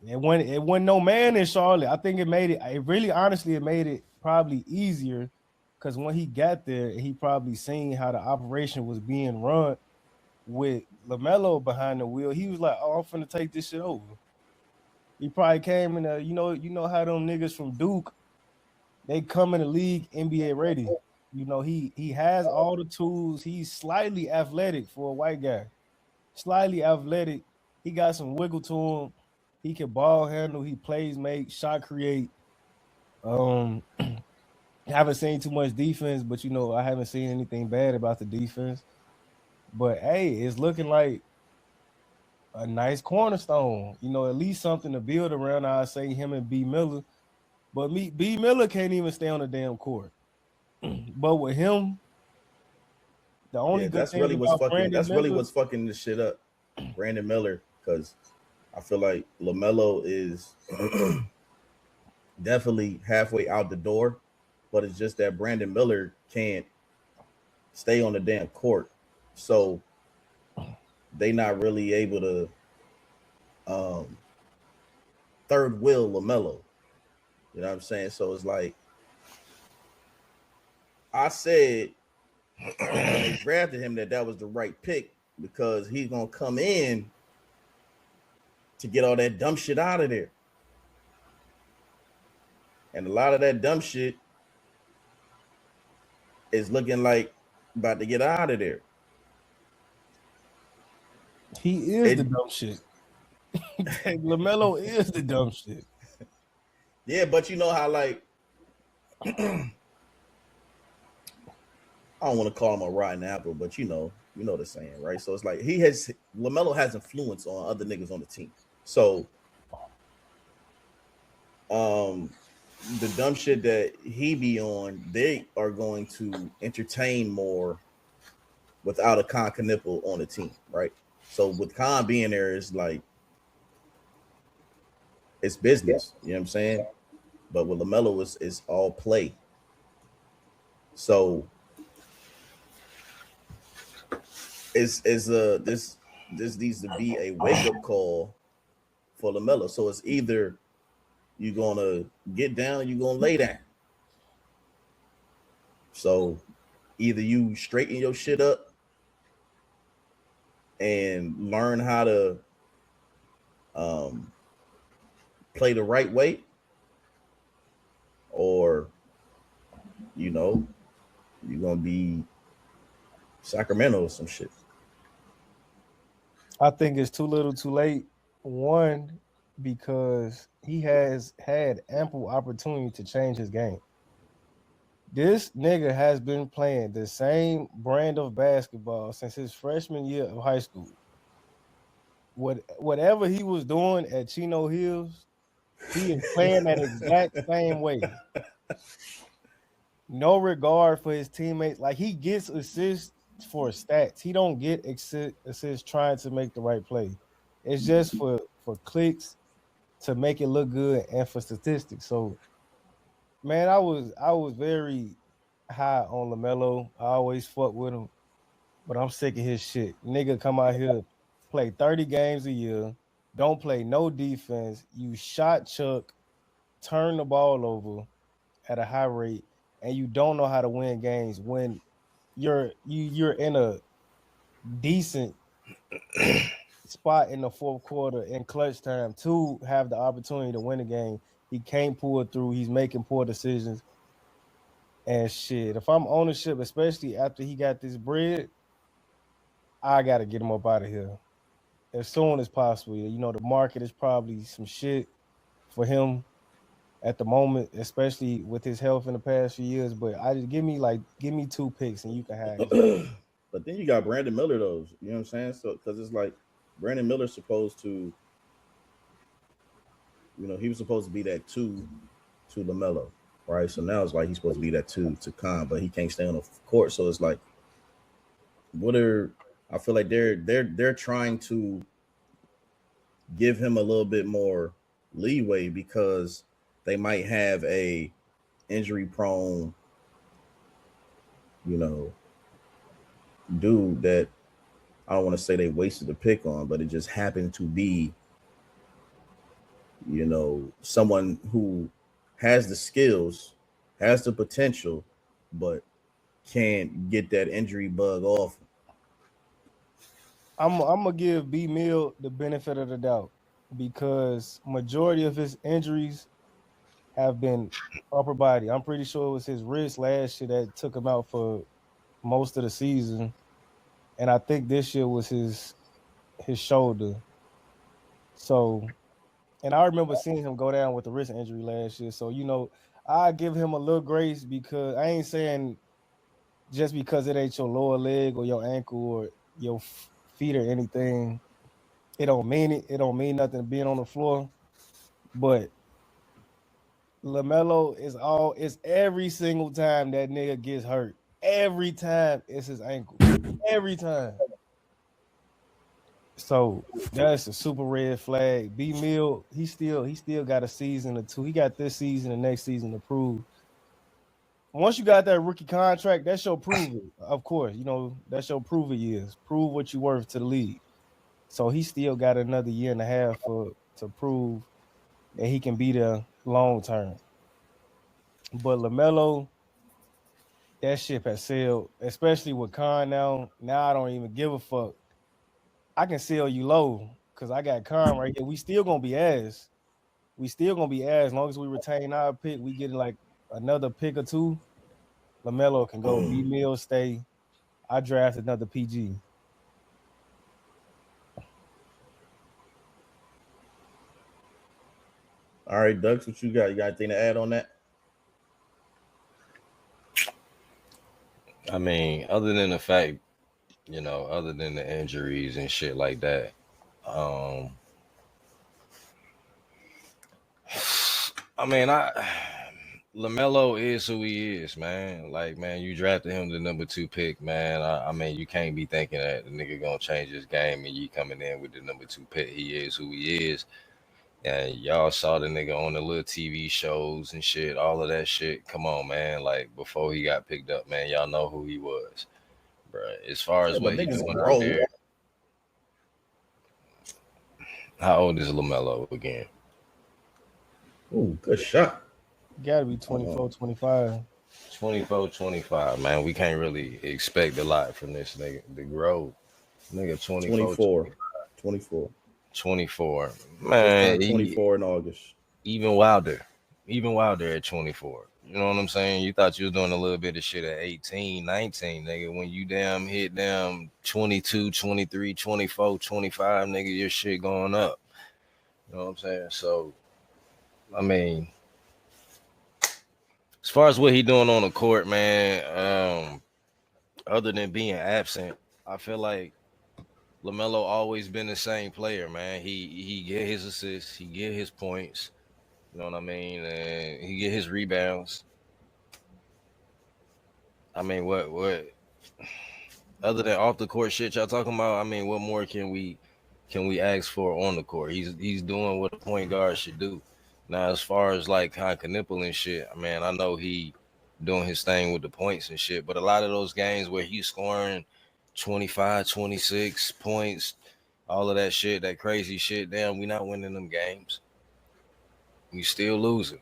It wasn't no man in Charlotte. I think it made it probably easier because when he got there, he probably seen how the operation was being run with LaMelo behind the wheel. He was like, oh, I'm finna take this shit over. He probably came in you know how them niggas from Duke, they come in the league NBA ready. You know, he has all the tools. He's slightly athletic for a white guy. Slightly athletic. He got some wiggle to him. He can ball handle. He plays, make, shot create. Haven't seen too much defense, but I haven't seen anything bad about the defense. But hey, it's looking like a nice cornerstone. At least something to build around. I say him and B Miller. But B Miller can't even stay on the damn court. But with him, the only good that's thing really what's about fucking. Brandon That's really Miller, what's fucking this shit up, Brandon Miller, because I feel like LaMelo is definitely halfway out the door, but it's just that Brandon Miller can't stay on the damn court, so they not really able to third wheel LaMelo. You know what I'm saying? So it's like I said when they drafted him that was the right pick because he's gonna come in to get all that dumb shit out of there. And a lot of that dumb shit is looking like about to get out of there. he is the dumb shit. LaMelo is the dumb shit. Yeah, but you know how like I don't want to call him a rotten apple, but you know the saying, right? So it's like LaMelo has influence on other niggas on the team. So the dumb shit that he be on, they are going to entertain more without a Con Knipple on the team, right? So with Con being there, it's like it's business, you know what I'm saying? But with LaMelo, it's all play. So this needs to be a wake up call for LaMelo. So it's either you're gonna get down or you're gonna lay down. So either you straighten your shit up and learn how to play the right way, or you're gonna be Sacramento or some shit. I think it's too little too late. One, because he has had ample opportunity to change his game. This nigga has been playing the same brand of basketball since his freshman year of high school. Whatever he was doing at Chino Hills, he is playing that exact same way. No regard for his teammates. Like, he gets assists for stats. He don't get assists trying to make the right play. It's just for clicks, to make it look good, and for statistics. So, man, I was very high on LaMelo. I always fuck with him, but I'm sick of his shit. Nigga come out here, play 30 games a year, don't play no defense. You shot chuck, turn the ball over at a high rate, and you don't know how to win games when you're in a decent spot in the fourth quarter in clutch time to have the opportunity to win a game. He can't pull it through. He's making poor decisions. And shit, if I'm ownership, especially after he got this bread, I got to get him up out of here as soon as possible. You know, the market is probably some shit for him at the moment, especially with his health in the past few years. But I just give me 2 picks and you can have it. But then you got Brandon Miller, though. You know what I'm saying? So because it's like Brandon Miller's supposed to, he was supposed to be that 2 to LaMelo, right? So now it's like he's supposed to be that 2 to Con, but he can't stay on the court. So it's like, I feel like they're trying to give him a little bit more leeway because they might have a injury prone, dude that I don't want to say they wasted a pick on, but it just happened to be, someone who has the skills, has the potential, but can't get that injury bug off. I'm gonna give B Mill the benefit of the doubt because majority of his injuries have been upper body. I'm pretty sure it was his wrist last year that took him out for most of the season, and I think this year was his shoulder. So, and I remember seeing him go down with the wrist injury last year. So, I give him a little grace because I ain't saying just because it ain't your lower leg or your ankle or your feet or anything, it don't mean nothing being on the floor. But LaMelo it's every single time that nigga gets hurt. Every time it's his ankle. Every time. So that's a super red flag. B Mill, he still got a season or two. He got this season and next season to prove. Once you got that rookie contract, that shall prove it. Of course, that shall prove it is. Prove what you worth to the league. So he still got another year and a half to prove that he can be there long term. But LaMelo, that ship has sailed, especially with Khan now. Now I don't even give a fuck. I can sell you low because I got Khan right here. We still gonna be ass. As long as we retain our pick, we get like another pick or two. LaMelo can go. B Mill stay. I draft another PG. All right, Dux, what you got? You got anything to add on that? I mean, other than the fact, other than the injuries and shit like that, LaMelo is who he is, man. Like, man, you drafted him the number 2 pick, man. I mean, you can't be thinking that the nigga gonna change his game and you coming in with the number 2 pick. He is who he is. And y'all saw the nigga on the little TV shows and shit, all of that shit. Come on, man. Like, before he got picked up, man, y'all know who he was. Bruh, as far as what he doing out there. How old is LaMelo again? Oh, good shot. Gotta be 24, 25. 24, 25, man. We can't really expect a lot from this nigga. The growth. Nigga 24. Man. 24 in August. Even wilder at 24. You know what I'm saying? You thought you was doing a little bit of shit at 18, 19, nigga. When you damn hit 22, 23, 24, 25, nigga, your shit going up. You know what I'm saying? So, I mean, as far as what he doing on the court, man, other than being absent, I feel like LaMelo always been the same player, man. He get his assists, he get his points, you know what I mean, and he get his rebounds. I mean, what other than off the court shit y'all talking about? I mean, what more can we ask for on the court? He's doing what a point guard should do. Now, as far as like Knipple and shit, man, I know he doing his thing with the points and shit, but a lot of those games where he's scoring 25, 26 points, all of that shit, that crazy shit, damn, we not winning them games. We still losing.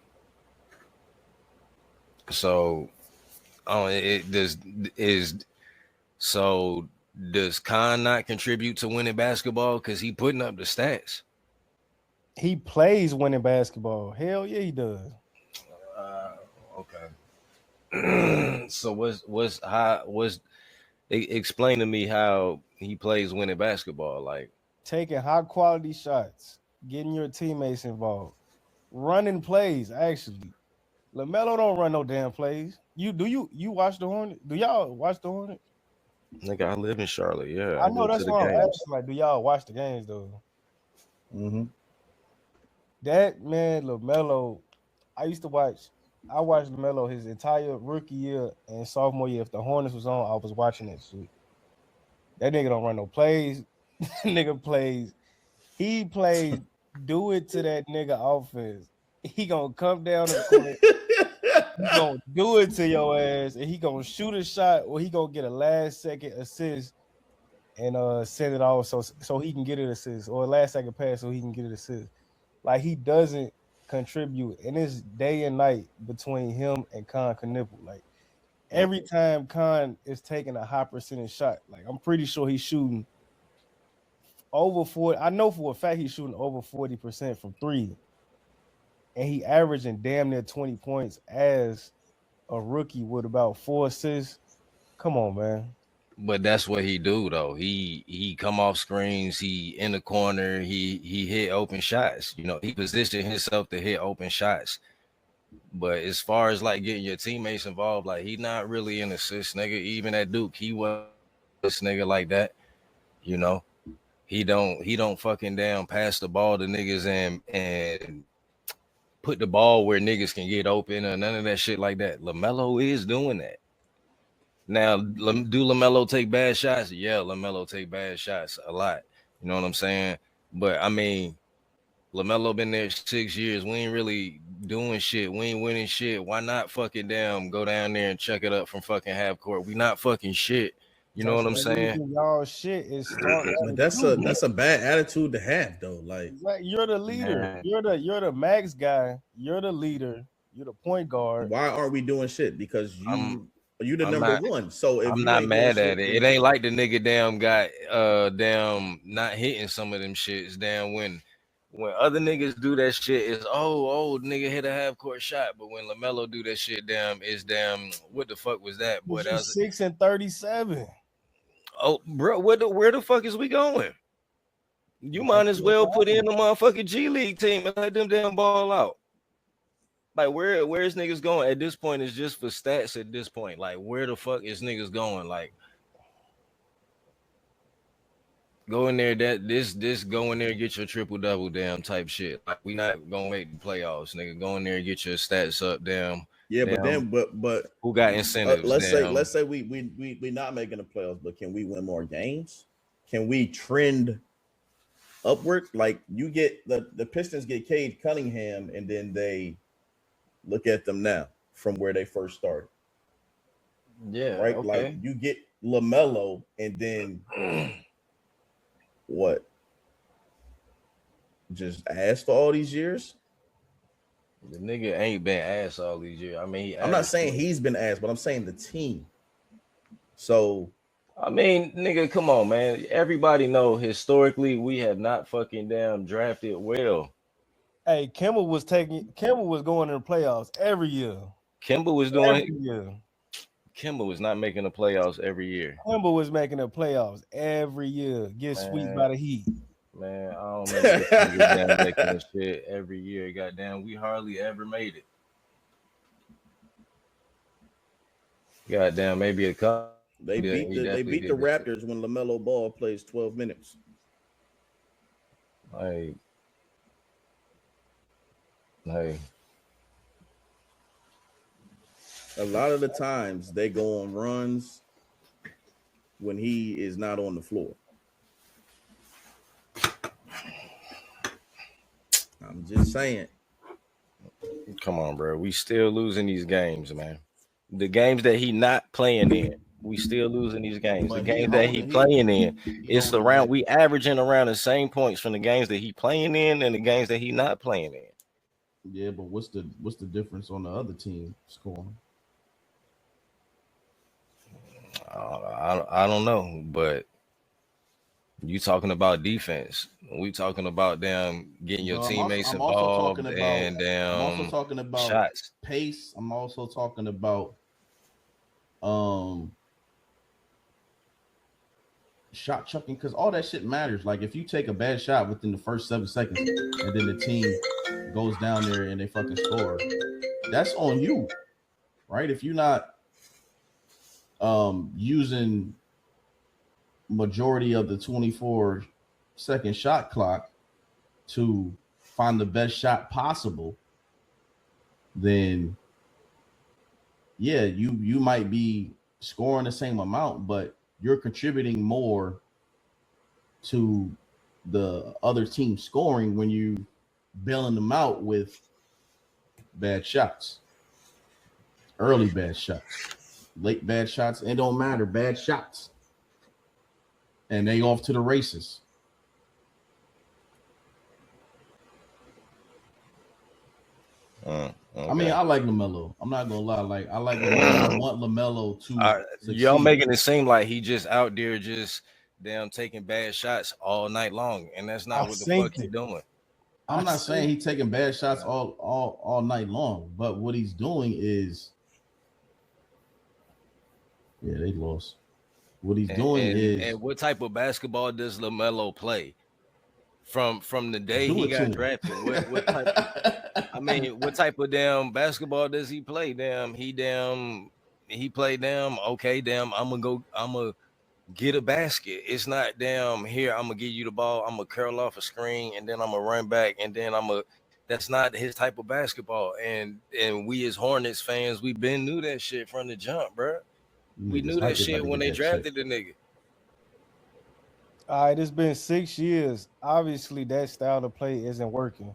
So, does Khan not contribute to winning basketball because he putting up the stats? He plays winning basketball. Hell yeah, he does. Okay. So explain to me how he plays winning basketball, like taking high quality shots, getting your teammates involved, running plays. Actually, LaMelo don't run no damn plays. You watch the Hornets? Do y'all watch the Hornets? Nigga, I live in Charlotte. Yeah, I know that's why I'm asking. Like, do y'all watch the games though? Mm-hmm. That man, LaMelo, I watched LaMelo his entire rookie year and sophomore year. If the Hornets was on, I was watching that shit. That nigga don't run no plays. Nigga plays. He plays. Do it to that nigga offense. He gonna come down the court. He gonna do it to your ass, and he gonna shoot a shot, or he gonna get a last second assist and send it off so he can get an assist, or a last second pass so he can get an assist. Like, he doesn't contribute, and it's day and night between him and Knipple. Like, every time Khan is taking a high percentage shot, like, I'm pretty sure he's shooting over 40. I know for a fact he's shooting over 40% from 3, and he averaging damn near 20 points as a rookie with about 4 assists. Come on, man. But that's what he do though. He come off screens. He in the corner. He hit open shots. You know, he positioned himself to hit open shots. But as far as like getting your teammates involved, like, he not really an assist nigga. Even at Duke, he was this nigga like that. You know, he don't fucking damn pass the ball to niggas and put the ball where niggas can get open or none of that shit like that. LaMelo is doing that. Now, do LaMelo take bad shots? Yeah, LaMelo take bad shots a lot. You know what I'm saying? But I mean, LaMelo been there 6 years. We ain't really doing shit. We ain't winning shit. Why not fucking go down there and check it up from fucking half court? We not fucking shit. You know what I'm saying? Y'all shit is start. But that's a bad attitude to have though. Like You're the leader. Man. You're the max guy. You're the leader. You're the point guard. why aren't we doing shit? Because you the I'm number not- one. So if I'm you not ain't mad doing at shit, it. It ain't like the nigga got not hitting some of them shits when other niggas do that shit is nigga hit a half court shot, but when LaMelo do that shit what the fuck was that? Boy, that was 6 and 37. oh bro, where the fuck is we going? You might as well put in the motherfucking G League team and let them damn ball out. Like where's niggas going at this point? It's just for stats at this point. Like where the fuck is niggas going? Like go in there this go in there and get your triple double damn type shit. Like we not gonna make the playoffs, nigga. Go in there and get your stats up, damn. yeah, damn. but Who got incentives? let's say we not making the playoffs, but can we win more games? Can we trend upward? Like you get the Pistons get Cade Cunningham, and then they look at them now from where they first started. Yeah, Right? okay. Like you get LaMelo, and then what? Just ass for all these years? The nigga ain't been ass all these years. I mean, I'm not saying he's been ass, but I'm saying the team. So I mean, nigga, come on, man. Everybody know historically we have not fucking damn drafted well. Hey, Kimball was going in the playoffs every year. Kimba was Every doing year. Kimba was not making the playoffs every year. Kimball was making the playoffs every year. Get swept by the Heat. Man, I don't know if niggas damn making the shit every year. Goddamn, we hardly ever made it. Goddamn, maybe a couple. they beat the Raptors when LaMelo Ball plays 12 minutes. Hey. A lot of the times they go on runs when he is not on the floor. I'm just saying. Come on, bro. We still losing these games, man. The games that he not playing in, we still losing these games. The games that he playing in, it's around. We averaging around the same points from the games that he playing in and the games that he not playing in. Yeah, but what's the difference on the other team scoring? I don't know, but you talking about defense. We talking about them getting your teammates involved and I'm also talking about shots. Pace. I'm also talking about shot chucking, because all that shit matters. Like if you take a bad shot within the first 7 seconds and then the team goes down there and they fucking score, that's on you, right? If you're not using majority of the 24-second shot clock to find the best shot possible, then yeah, you might be scoring the same amount, but you're contributing more to the other team scoring when you bailing them out with bad shots, early bad shots, late bad shots. It don't matter, bad shots, and they off to the races. Okay. I mean, I like LaMelo. I'm not gonna lie. Like, I like LaMelo. I want LaMelo to succeed. Y'all making it seem like he just out there just damn taking bad shots all night long, and that's not what the fuck he's doing. I'm not saying he's taking bad shots all night long, but what he's doing is, yeah, they lost. What he's doing is, and what type of basketball does LaMelo play? From the day he got drafted, what type? I mean, what type of damn basketball does he play? He play okay, I'm gonna get a basket. It's not damn here, I'm gonna give you the ball, I'm gonna curl off a screen, and then I'm gonna run back, and then I'm gonna That's not his type of basketball. And we as Hornets fans, we been knew that shit from the jump, bro. We knew that shit when they drafted the nigga. All right, it's been 6 years. Obviously, that style of play isn't working.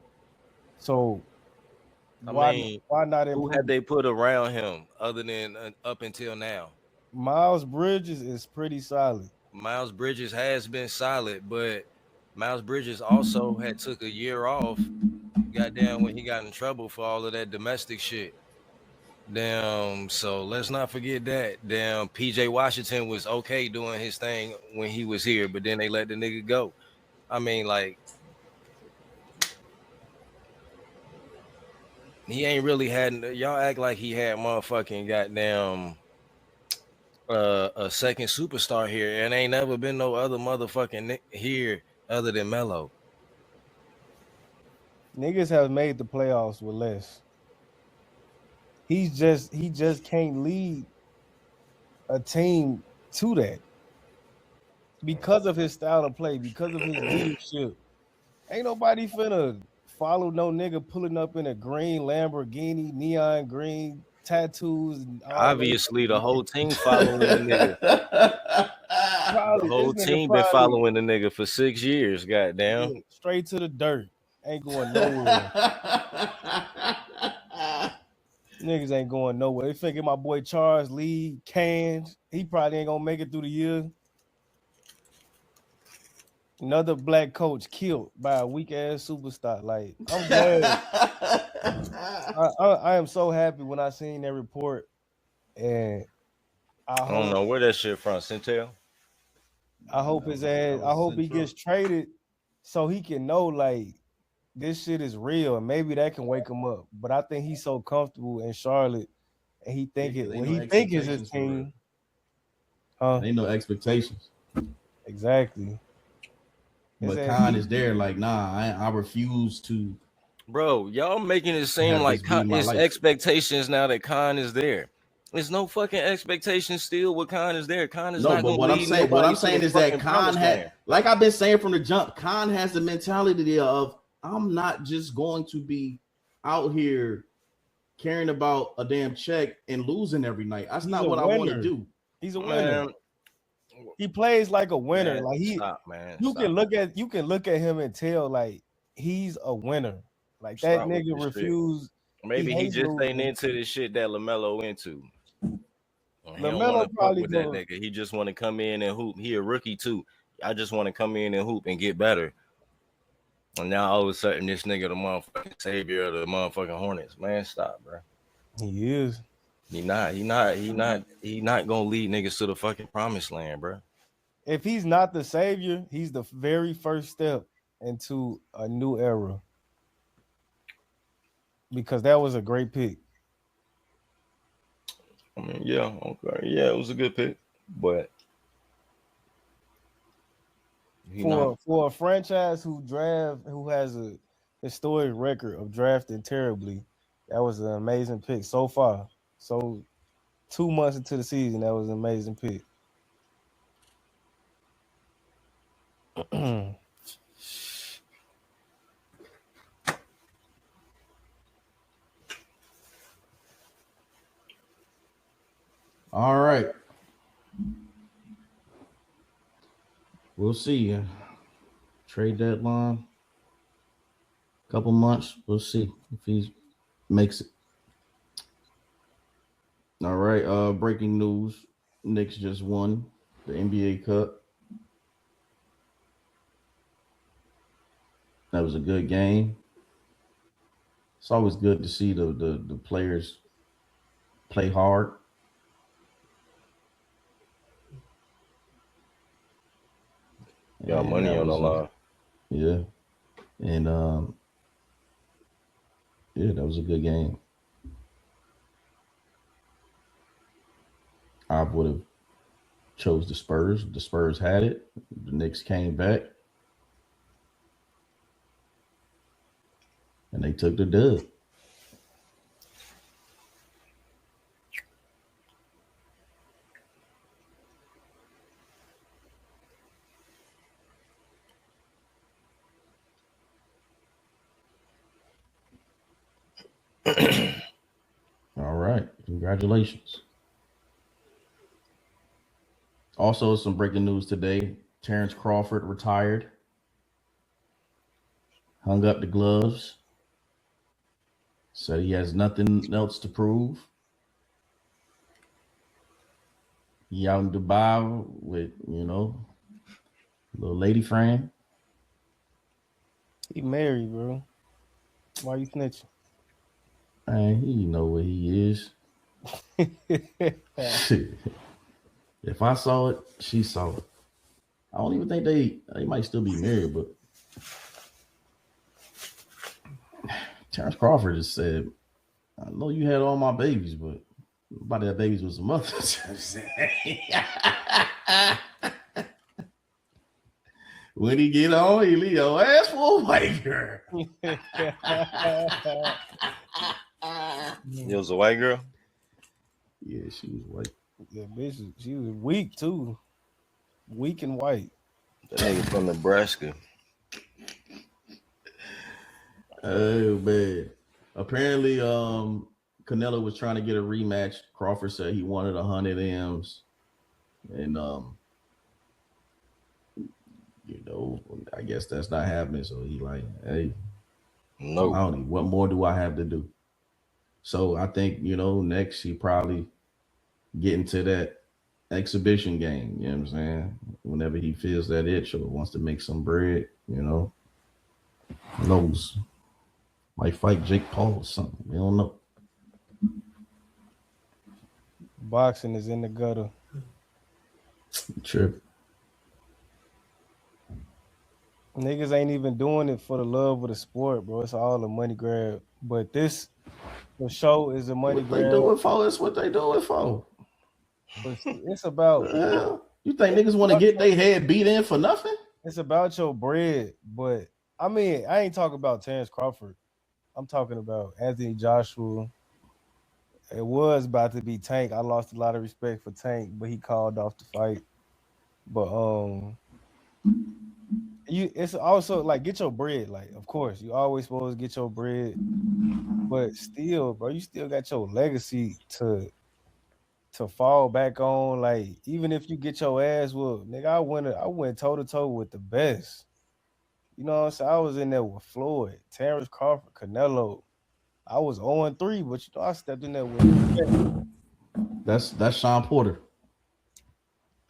So why not who improve? had they put around him other than up until now? Miles Bridges is pretty solid. Miles Bridges has been solid, but Miles Bridges also had took a year off. Goddamn, when he got in trouble for all of that domestic shit. Damn, so let's not forget that. Damn, PJ Washington was okay doing his thing when he was here, but then they let the nigga go. I mean, like, he ain't really had, y'all act like he had motherfucking goddamn a second superstar here, and ain't never been no other motherfucking here other than Melo. Niggas have made the playoffs with less. He just can't lead a team to that because of his style of play, because of his leadership. Ain't nobody finna follow no nigga pulling up in a green Lamborghini, neon green tattoos. And all Obviously, the whole team following the nigga. The whole team been following the nigga for 6 years. Goddamn, straight to the dirt. Ain't going nowhere. Niggas ain't going nowhere. They figure my boy Charles Lee cans. He probably ain't gonna make it through the year. Another black coach killed by a weak ass superstar. Like, I'm glad. I am so happy when I seen that report, and I don't know where that shit from. Centel. I hope his ass. I hope he gets traded so he can know like this shit is real, and maybe that can wake him up. But I think he's so comfortable in Charlotte, and he think it. What he think is his team. Ain't no expectations. Exactly. But Khan is there, like, nah, I refuse to. Bro, y'all making it seem like it's expectations now that Khan is there. There's no fucking expectation still with Khan is there. Khan is not going to lead. What I'm saying is that Khan had, like I've been saying from the jump, Khan has the mentality of I'm not just going to be out here caring about a damn check and losing every night. That's not what I want to do. He's a winner. He plays like a winner. Like you can look at him and tell like he's a winner. Like that nigga refused. Maybe he just ain't into the shit that LaMelo into. LaMelo probably with that nigga. He just want to come in and hoop. He a rookie too. I just want to come in and hoop and get better. And now all of a sudden this nigga the motherfucking savior of the motherfucking Hornets. Man, stop, bro. He is. He not gonna lead niggas to the fucking promised land, bro. If he's not the savior, he's the very first step into a new era. Because that was a great pick. I mean, yeah, okay. Yeah, it was a good pick, but for a franchise who has a historic record of drafting terribly, that was an amazing pick so far. So 2 months into the season, that was an amazing pick. All right. We'll see. Trade deadline. Couple months. We'll see if he makes it. All right. Breaking news. Knicks just won the NBA Cup. That was a good game. It's always good to see the players play hard. Got money on the line. Yeah. And yeah, that was a good game. I would have chose the Spurs. The Spurs had it. The Knicks came back. And they took the dub. All right. Congratulations. Also, some breaking news today. Terrence Crawford retired. Hung up the gloves. Said he has nothing else to prove. He out in Dubai with, little lady friend. He married, bro. Why you snitching? Man, he know where he is. If I saw it, she saw it. I don't even think they might still be married, but Terrence Crawford just said, I know you had all my babies, but nobody had babies with some others. When he get on, he leave your ass for a white girl. It was a white girl? Yeah, she was white. Yeah, bitch, she was weak too. Weak and white. That nigga from Nebraska. Oh man. Apparently, Canelo was trying to get a rematch. Crawford said he wanted 100 M's. And I guess that's not happening. So he like, hey, no, what more do I have to do? So I think, next he probably get into that exhibition game, you know what I'm saying? Whenever he feels that itch or wants to make some bread, knows. Might fight Jake Paul or something. We don't know. Boxing is in the gutter. Trip. Niggas ain't even doing it for the love of the sport, bro. It's all a money grab. But this, the show is a money grab. They do it for. That's what they do it for. But it's about. You think niggas want to get their head beat in for nothing? It's about your bread. But I mean, I ain't talking about Terrence Crawford. I'm talking about Anthony Joshua. It was about to be Tank. I lost a lot of respect for Tank, but he called off the fight. But it's also like get your bread. Like, of course, you always supposed to get your bread, but still, bro, you still got your legacy to fall back on. Like, even if you get your ass whooped, nigga, I went toe to toe with the best. You know what I'm saying? I was in there with Floyd, Terrence Crawford, Canelo. I was 0-3, but I stepped in there with him. That's Sean Porter.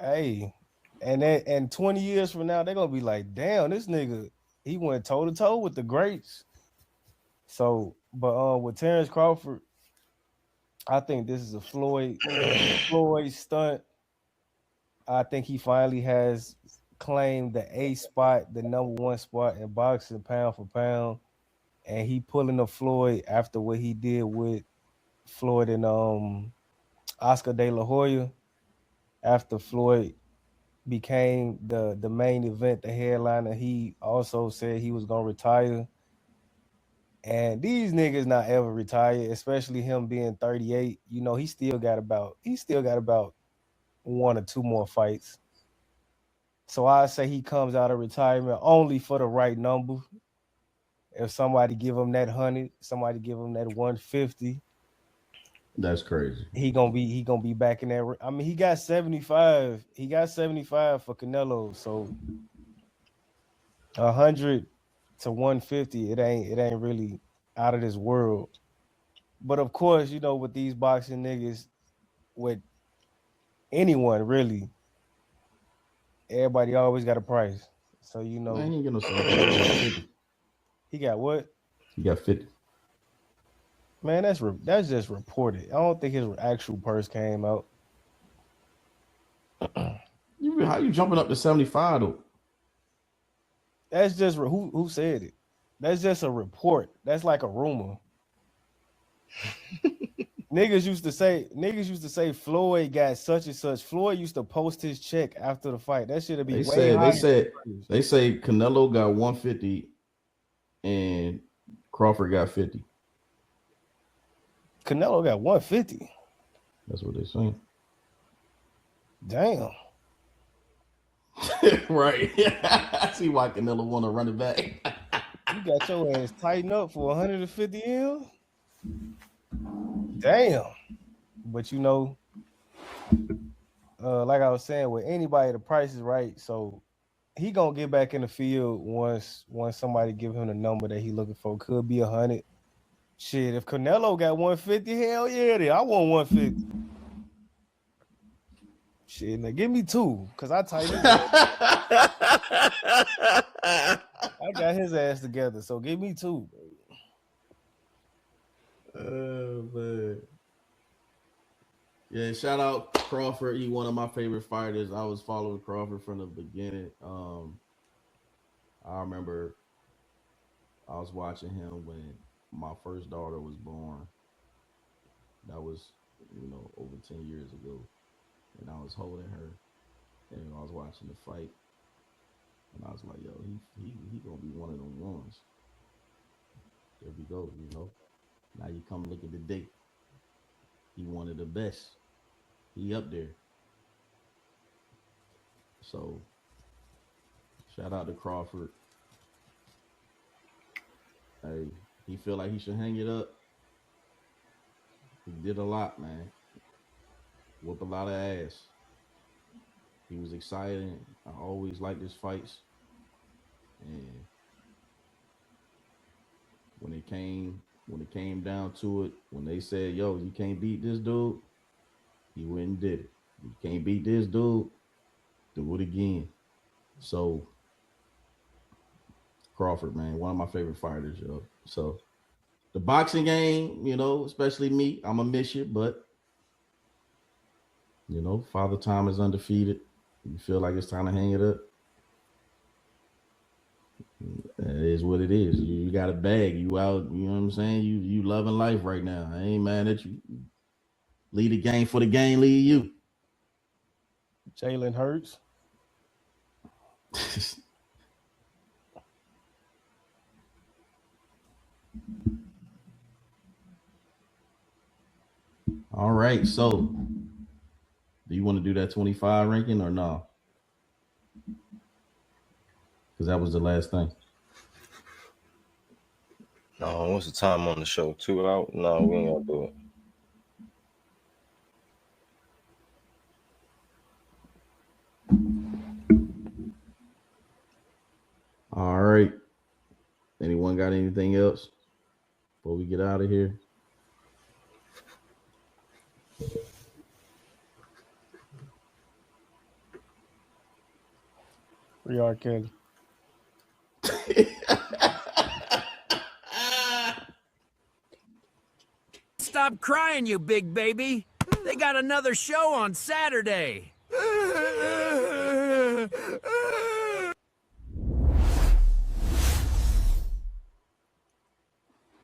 Hey. And 20 years from now, they're gonna be like, damn, this nigga, he went toe to toe with the greats. So, but with Terrence Crawford, I think this is a Floyd stunt. I think he finally has claimed the A spot, the number one spot in boxing, pound for pound, and he pulling a Floyd after what he did with Floyd and Oscar De La Hoya. After Floyd became the main event, the headliner, he also said he was gonna retire. And these niggas not ever retire, especially him being 38. He still got about 1 or 2 more fights. So I say he comes out of retirement only for the right number. If somebody give him that 100, somebody give him that 150. That's crazy. He gonna be back in there. I mean, he got 75. He got 75 for Canelo. So 100 to 150, it ain't really out of this world. But of course, with these boxing niggas, with anyone really, everybody always got a price. So Man, he ain't get no 50. He got what? He got 50. Man, that's just reported. I don't think his actual purse came out. How you jumping up to 75 though? That's just who said it. That's just a report. That's like a rumor. Niggas used to say Floyd got such and such. Floyd used to post his check after the fight. That should have been They say Canelo got 150 and Crawford got 50. Canelo got 150. That's what they're saying. Damn. Right. I see why Canelo want to run it back. You got your ass tightened up for 150 M? Damn. But you know, like I was saying, with anybody, the price is right. So he gonna get back in the field once somebody give him the number that he looking for. Could be 100. Shit, if Canelo got 150, hell yeah, then I want 150. Shit, now give me 2, cause I tighten his ass. I got his ass together, so give me 2. Oh man. Yeah, shout out Crawford. He one of my favorite fighters. I was following Crawford from the beginning. I remember I was watching him when my first daughter was born. That was, over 10 years ago. And I was holding her and I was watching the fight. And I was like, yo, he gonna be one of them ones. There we go, Now you come look at the date. He one of the best. He up there. So shout out to Crawford. Hey, he feel like he should hang it up. He did a lot, man. Whoop a lot of ass. He was exciting. I always liked his fights. And when it came down to it, when they said, yo, you can't beat this dude, he went and did it. You can't beat this dude, do it again. So Crawford, man, one of my favorite fighters, yo. So the boxing game, especially me, I'm gonna miss you, but Father Time is undefeated. You feel like it's time to hang it up. It is what it is. You got a bag. You out, you know what I'm saying? You loving life right now. I ain't mad at you. Lead the game for the game, lead you. Jalen Hurts. All right, so do you want to do that 25 ranking or no? Because that was the last thing. No, what's the time on the show? 2 out? No, we ain't gonna do it. All right. Anyone got anything else before we get out of here? Free R. Kelly. Stop crying, you big baby. They got another show on Saturday.